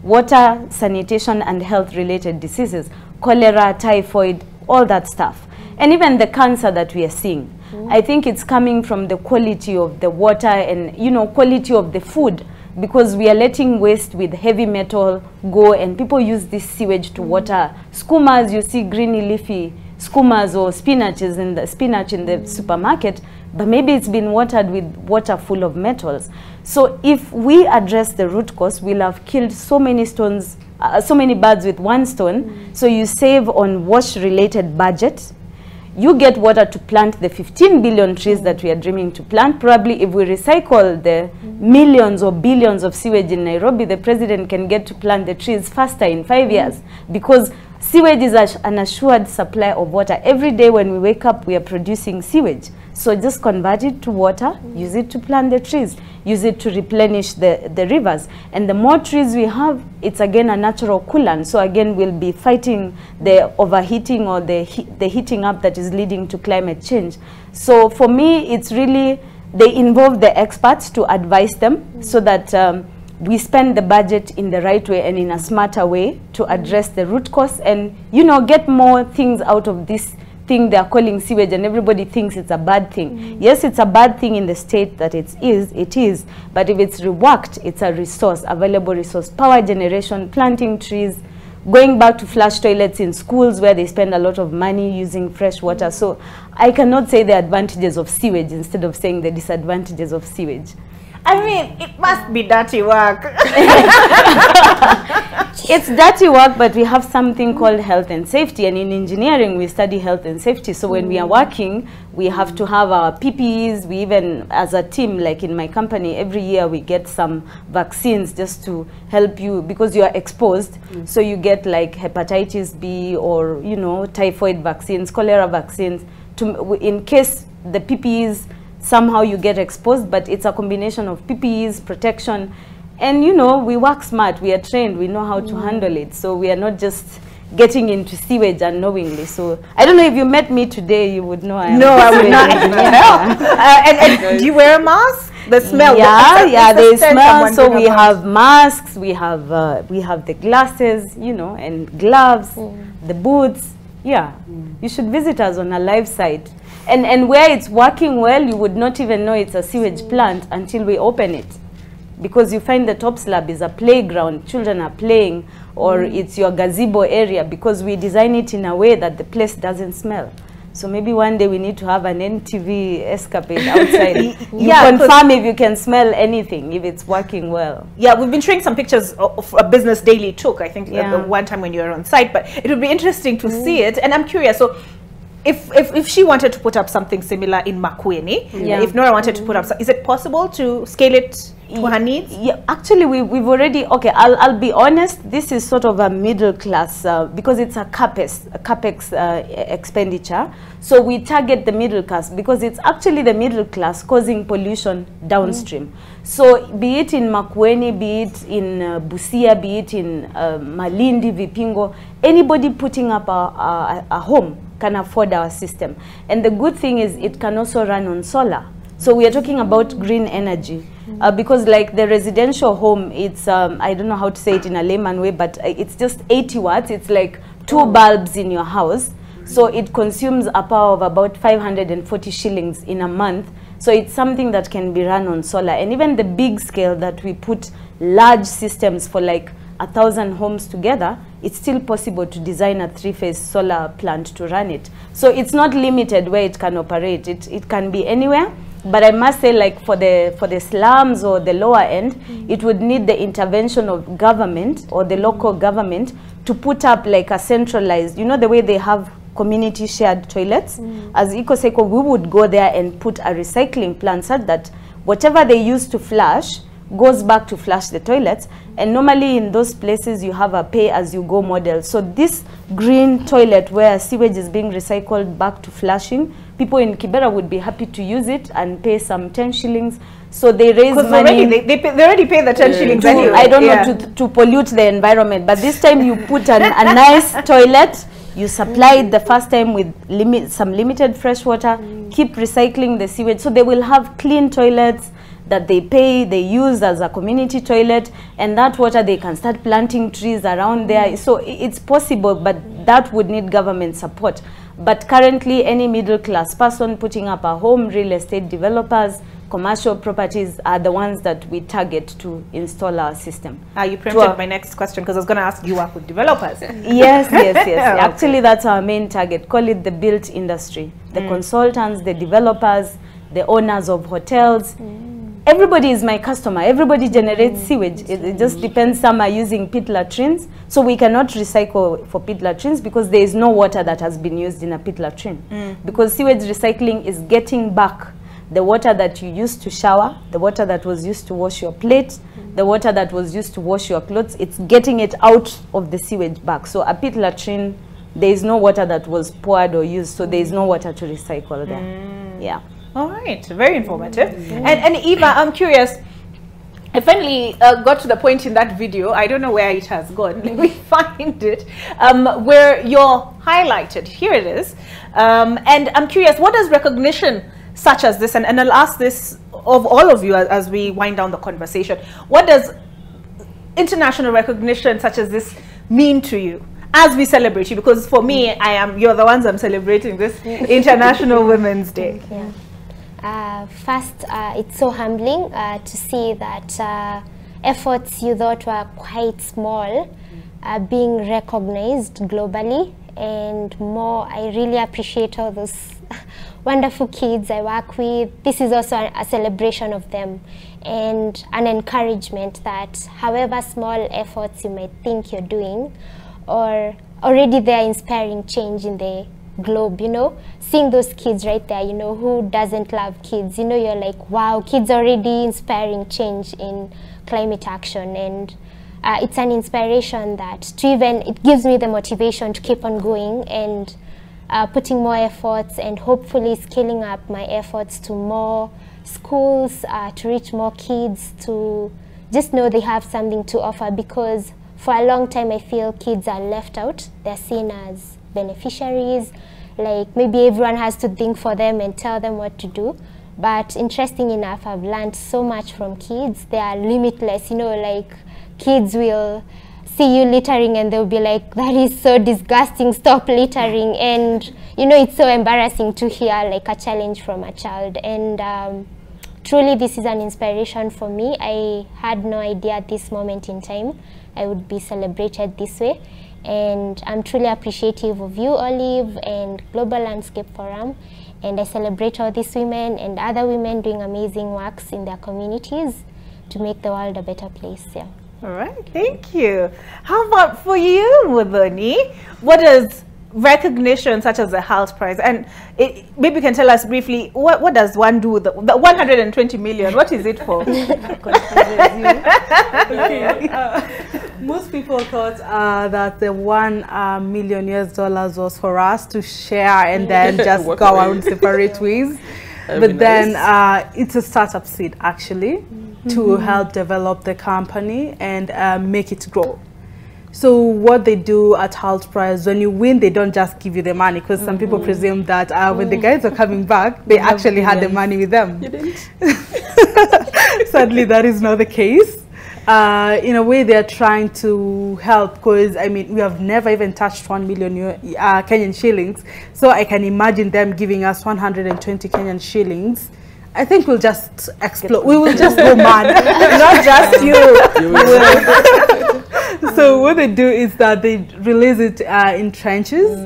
Water, sanitation, and health-related diseases, cholera, typhoid, all that stuff. And even the cancer that we are seeing, I think it's coming from the quality of the water and, you know, quality of the food, because we are letting waste with heavy metal go, and people use this sewage to water skumas. You see greeny leafy skumas or spinach in the supermarket, but maybe it's been watered with water full of metals. So if we address the root cause, we'll have killed so many stones, so many birds with one stone. So you save on wash-related budget. You get water to plant the 15 billion trees that we are dreaming to plant. Probably if we recycle the millions or billions of sewage in Nairobi, the president can get to plant the trees faster in 5 years, because sewage is an assured supply of water. Every day when we wake up, we are producing sewage. So just convert it to water, use it to plant the trees, use it to replenish the rivers. And the more trees we have, it's again a natural coolant. So again, we'll be fighting the overheating or the heating up that is leading to climate change. So for me, it's really, they involve the experts to advise them so that we spend the budget in the right way and in a smarter way to address the root cause and, you know, get more things out of this thing they are calling sewage, and everybody thinks it's a bad thing. Yes, it's a bad thing in the state that it is, but if it's reworked, it's a resource, available resource, power generation, planting trees, going back to flush toilets in schools where they spend a lot of money using fresh water. So I cannot say the advantages of sewage instead of saying the disadvantages of sewage. I mean, it must be dirty work. It's dirty work, but we have something called health and safety. And in engineering, we study health and safety. So when we are working, we have to have our PPEs. We even, as a team, like in my company, every year we get some vaccines just to help you, because you are exposed. So you get like hepatitis B or, you know, typhoid vaccines, cholera vaccines, in case the PPEs, somehow you get exposed. But it's a combination of PPEs, protection, and, you know, we work smart, we are trained, we know how to handle it. So we are not just getting into sewage unknowingly. So I don't know, if you met me today, you would know I am. No, I would not. And do you wear a mask? The smell. Yeah, they smell. So we have masks, we have the glasses, you know, and gloves, the boots. Yeah, you should visit us on a live site. And where it's working well, you would not even know it's a sewage plant until we open it. Because you find the top slab is a playground, children are playing, or it's your gazebo area, because we design it in a way that the place doesn't smell. So maybe one day we need to have an NTV escapade outside. You confirm if you can smell anything, if it's working well. Yeah, we've been showing some pictures of a Business Daily took, I think, one time when you were on site, but it would be interesting to see it. And I'm curious, so if she wanted to put up something similar in Makueni, if Nora wanted to put up, is it possible to scale it to her needs? Yeah, actually, we've already, okay, I'll be honest, this is sort of a middle class, because it's a capex expenditure. So we target the middle class because it's actually the middle class causing pollution downstream. So be it in Makueni, be it in Busia, be it in Malindi, Vipingo, anybody putting up a home can afford our system. And the good thing is it can also run on solar. So we are talking about green energy. Because like the residential home, it's, I don't know how to say it in a layman way, but it's just 80 watts. It's like 2 bulbs in your house. So it consumes a power of about 540 shillings in a month. So it's something that can be run on solar. And even the big scale that we put large systems for like 1,000 homes together, it's still possible to design a 3-phase solar plant to run it. So it's not limited where it can operate. It can be anywhere. But I must say, like for the slums or the lower end, it would need the intervention of government or the local government to put up like a centralized, you know, the way they have community shared toilets. As EcoCycle, we would go there and put a recycling plant such that whatever they use to flush goes back to flush the toilets. And normally in those places you have a pay-as-you-go model. So this green toilet where sewage is being recycled back to flushing, people in Kibera would be happy to use it and pay some 10 shillings. So they raise money. They already pay the 10 shillings anyway. I don't know, to pollute the environment. But this time you put a nice toilet, you supply it the first time with some limited fresh water, keep recycling the sewage. So they will have clean toilets that they use as a community toilet, and that water they can start planting trees around there. So it's possible, but that would need government support. But currently any middle class person putting up a home, real estate developers, commercial properties are the ones that we target to install our system. You preempted my next question because I was going to ask you work with developers. Yes. Actually, that's our main target. Call it the built industry. The consultants, the developers, the owners of hotels. Everybody is my customer. Everybody generates sewage. It just depends. Some are using pit latrines. So we cannot recycle for pit latrines because there is no water that has been used in a pit latrine. Because sewage recycling is getting back the water that you used to shower, the water that was used to wash your plate, the water that was used to wash your clothes. It's getting it out of the sewage back. So a pit latrine, there is no water that was poured or used. So there is no water to recycle there. Yeah. All right, very informative. And Eva, I'm curious, I finally got to the point in that video, I don't know where it has gone, let me find it, where you're highlighted. Here it is. And I'm curious, what does recognition such as this, and I'll ask this of all of you as we wind down the conversation, what does international recognition such as this mean to you as we celebrate you? Because for me, you're the ones I'm celebrating this International Women's Day. Yeah. First, it's so humbling to see that efforts you thought were quite small are being recognized globally, and more, I really appreciate all those wonderful kids I work with. This is also a celebration of them and an encouragement that however small efforts you might think you're doing, or already they're inspiring change in the globe, you know, seeing those kids right there, you know, who doesn't love kids, you know, you're like, wow, kids already inspiring change in climate action. And it's an inspiration that it gives me the motivation to keep on going and putting more efforts and hopefully scaling up my efforts to more schools, to reach more kids, to just know they have something to offer, because for a long time I feel kids are left out. They're seen as beneficiaries, like maybe everyone has to think for them and tell them what to do. But interesting enough, I've learned so much from kids. They are limitless, you know, like kids will see you littering and they'll be like, that is so disgusting, stop littering. And you know, it's so embarrassing to hear like a challenge from a child. And truly this is an inspiration for me. I had no idea at this moment in time I would be celebrated this way. And I'm truly appreciative of you, Olive, and Global Landscape Forum. And I celebrate all these women and other women doing amazing works in their communities to make the world a better place. Yeah. All right, thank you. How about for you, Muthoni? What does recognition such as the HALT Prize, and maybe you can tell us briefly, what does one do with the 120 million? What is it for? Most people thought that the $1 million was for us to share and then just go our separate ways. But then it's a startup seed actually to help develop the company and make it grow. So what they do at HALT Prize, when you win, they don't just give you the money, because some people presume that when the guys are coming back, they actually had the money with them. You didn't? Sadly, that is not the case. In a way, they're trying to help, because I mean, we have never even touched 1 million Kenyan shillings. So I can imagine them giving us 120 Kenyan shillings. I think we'll just explode. We will just go mad. Not just you. So what they do is that they release it in trenches.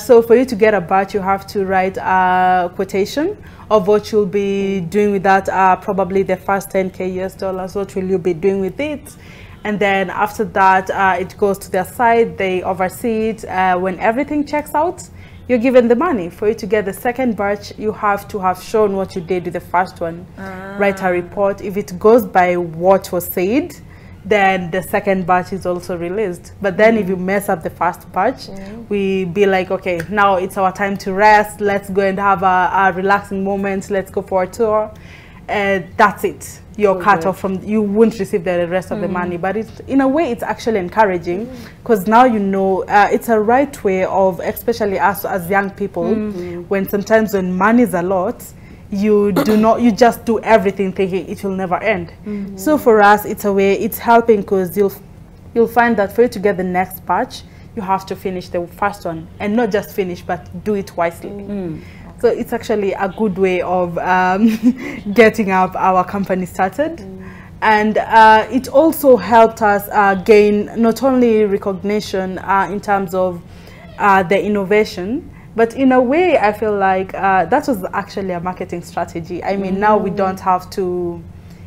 So for you to get a batch, you have to write a quotation of what you'll be doing with that, probably the first 10K US, what will you be doing with it? And then after that, it goes to their side, they oversee it. When everything checks out, you're given the money. For you to get the second batch, you have to have shown what you did with the first one. Write a report. If it goes by what was said, then the second batch is also released. But then if you mess up the first batch, we be like, okay, now it's our time to rest. Let's go and have a relaxing moment. Let's go for a tour. That's it. You're cut off from, you won't receive the rest of the money. But it's, in a way, it's actually encouraging, because now you know it's a right way of, especially us as young people, when sometimes when money is a lot, you do not, you just do everything thinking it will never end. So for us, it's a way, it's helping, because you'll find that for you to get the next batch, you have to finish the first one, and not just finish, but do it wisely. So it's actually a good way of getting up our company started. And it also helped us gain not only recognition in terms of the innovation, but in a way, I feel like that was actually a marketing strategy. I mean, now we don't have to,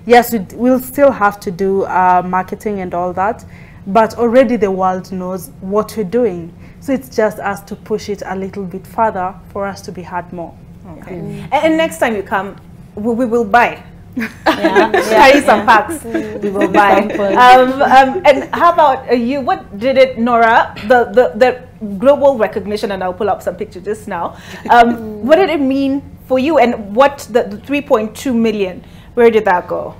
yes, we'll still have to do marketing and all that, but already the world knows what we're doing. So it's just us to push it a little bit further for us to be heard more. Okay. And next time you come, we will buy. Carry some packs. We will buy. And how about you? What did it, Nora? The global recognition, and I'll pull up some pictures just now. What did it mean for you, and what the 3.2 million? Where did that go?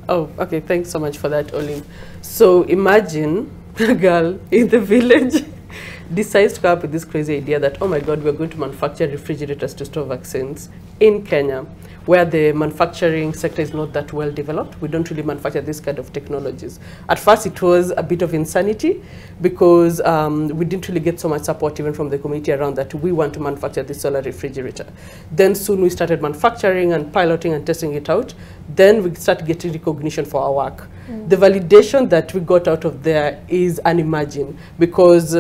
Oh, okay. Thanks so much for that, Olim. So imagine a girl in the village decides to come up with this crazy idea that, oh my God, we're going to manufacture refrigerators to store vaccines in Kenya, where the manufacturing sector is not that well developed. We don't really manufacture this kind of technologies. At first, it was a bit of insanity, because we didn't really get so much support even from the community around that we want to manufacture this solar refrigerator. Then soon we started manufacturing and piloting and testing it out. Then we started getting recognition for our work. The validation that we got out of there is unimagined, because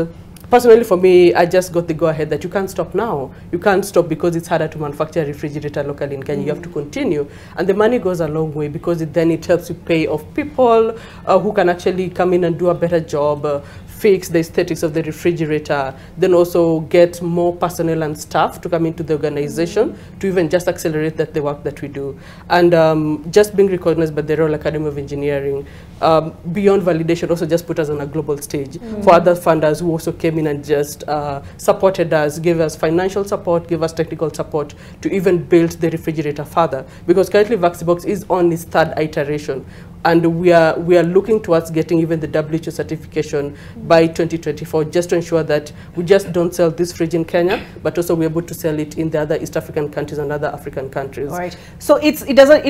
personally, for me, I just got the go-ahead that you can't stop now. You can't stop because it's harder to manufacture a refrigerator locally in Kenya. You have to continue. And the money goes a long way, because then it helps you pay off people who can actually come in and do a better job, fix the aesthetics of the refrigerator, then also get more personnel and staff to come into the organization to even just accelerate the work that we do. And just being recognized by the Royal Academy of Engineering, beyond validation, also just put us on a global stage for other funders who also came in and just supported us, gave us financial support, gave us technical support to even build the refrigerator further. Because currently Vaxibox is on its third iteration, and we are looking towards getting even the WHO certification by 2024, just to ensure that we just don't sell this fridge in Kenya, but also we're able to sell it in the other East African countries and other African countries. All right. So it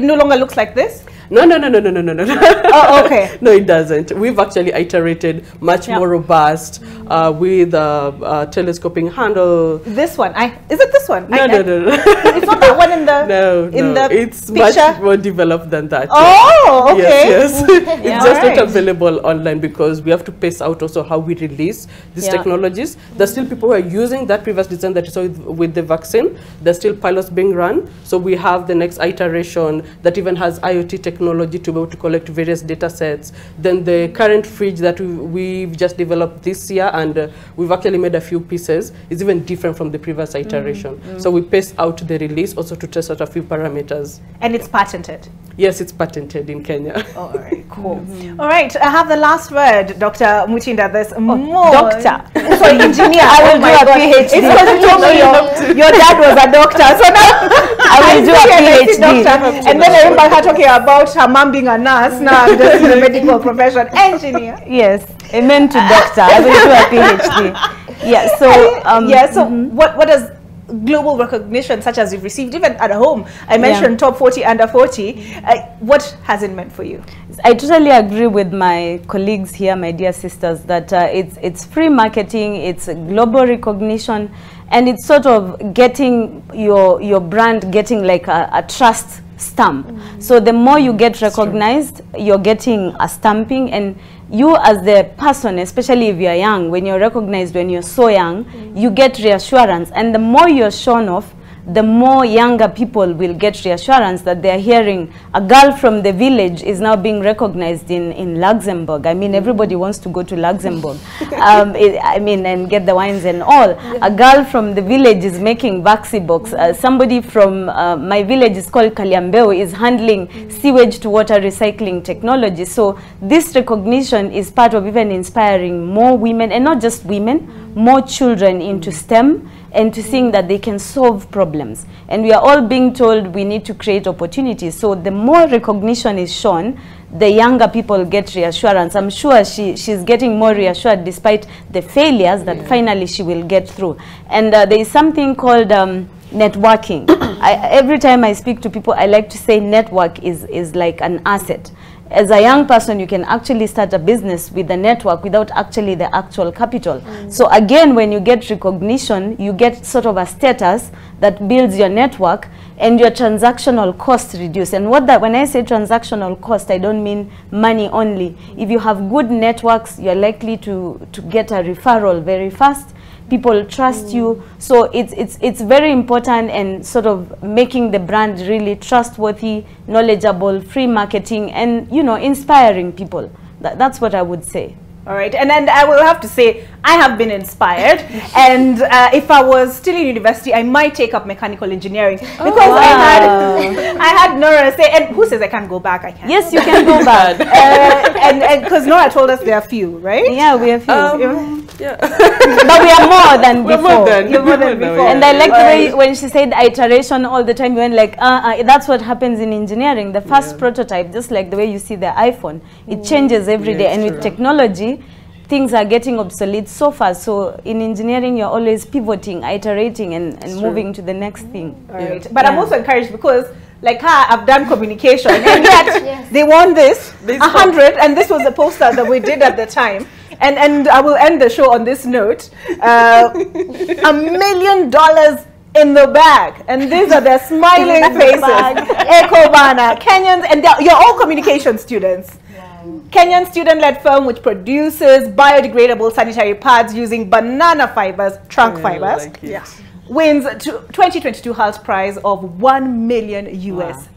no longer looks like this? No. Oh, okay. No, it doesn't. We've actually iterated much more robust with telescoping handle. This one, is it this one? No. It's not that one in the no. the it's picture? much more developed than that. Oh, okay. Yes. Yes. It's Yeah. just Alright. not available online because we have to pace out also how we release these technologies. There's still people who are using that previous design that you saw with the vaccine. There's still pilots being run. So we have the next iteration that even has IoT technology to be able to collect various data sets. Then the current fridge that we've just developed this year, and we've actually made a few pieces, is even different from the previous iteration. So we pace out the release also to test out a few parameters. And it's patented. Yes, it's patented in Kenya. All right, cool. All right, I have the last word, Dr. Muchinda. There's more. doctor. Sorry, engineer. I will do a PhD. It's because you told me your dad was a doctor. So now I will do a PhD. Doctor. And then I remember her talking about her mom being a nurse. Now I'm just in the medical profession. Engineer. Yes, amen to doctor. I will do a PhD. Yeah. So what does global recognition such as you've received even at home, I mentioned top 40 under 40, what has it meant for you? I totally agree with my colleagues here, my dear sisters, that it's free marketing, it's global recognition, and it's sort of getting your brand getting like a trust stamp. So the more you get recognized, you're getting a stamping, and you as the person, especially if you're young, when you're recognized when you're so young, you get reassurance. And the more you're shown off, the more younger people will get reassurance that they're hearing a girl from the village is now being recognized in Luxembourg. I mean, everybody wants to go to Luxembourg, and get the wines and all. A girl from the village is making Vaxi box. Somebody from my village is called Kaliambeo is handling sewage to water recycling technology. So this recognition is part of even inspiring more women, and not just women, more children into STEM, and to seeing that they can solve problems. And we are all being told we need to create opportunities. So the more recognition is shown, the younger people get reassurance. I'm sure she's getting more reassured despite the failures that finally she will get through. And there is something called networking. Every time I speak to people, I like to say network is like an asset. As a young person, you can actually start a business with a network without actually the actual capital. So again, when you get recognition, you get sort of a status that builds your network, and your transactional costs reduce. And when I say transactional cost, I don't mean money only. If you have good networks, you're likely to get a referral very fast. People trust you. So it's very important, and sort of making the brand really trustworthy, knowledgeable, free marketing, and inspiring people. That's what I would say. All right, and then I will have to say I have been inspired, and if I was still in university, I might take up mechanical engineering because I had Nora say, and who says I can't go back? I can. Yes, you can go back. And because Nora told us there are few, right? Yeah, we are few. Yeah. But we are more than before. You're more than before. And I like the way when she said iteration all the time, you went like, that's what happens in engineering. The first prototype, just like the way you see the iPhone, it changes every day. And with technology, things are getting obsolete so fast. So in engineering, you're always pivoting, iterating, and moving to the next thing. All right. But I'm also encouraged because, like her, I've done communication, and yet they won this 100, and this was a poster that we did at the time. And I will end the show on this note. $1 million in the bag, and these are their smiling faces. Ecobana, Kenyans, and you're all communication students. Kenyan student-led firm which produces biodegradable sanitary pads using banana fibers, trunk fibers. Wins 2022 HALT prize of $1 million US.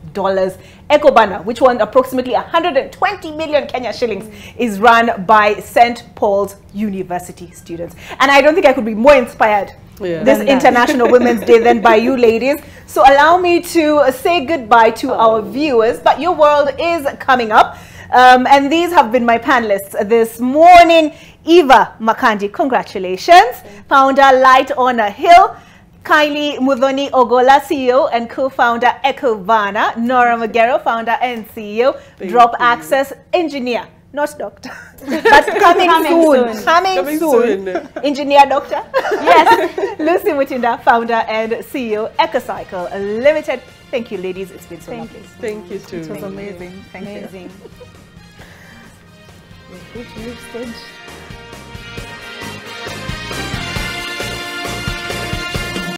Ecobana, which won approximately 120 million Kenya shillings, is run by St. Paul's University students. And I don't think I could be more inspired this International Women's Day than by you ladies. So allow me to say goodbye to our viewers, but your world is coming up. And these have been my panelists this morning. Eva Makandi, congratulations. Founder Light on a Hill. Kylie Muthoni Ogola, CEO and co-founder Ecobana. Nora Magero, founder and CEO. Drop Access engineer, not doctor, but coming soon. Coming soon. Engineer doctor. Yes. Lucy Mutinda, founder and CEO EcoCycle Limited. Thank you, ladies. It's been so lovely. Thank you too. It was amazing. Thank you. Amazing.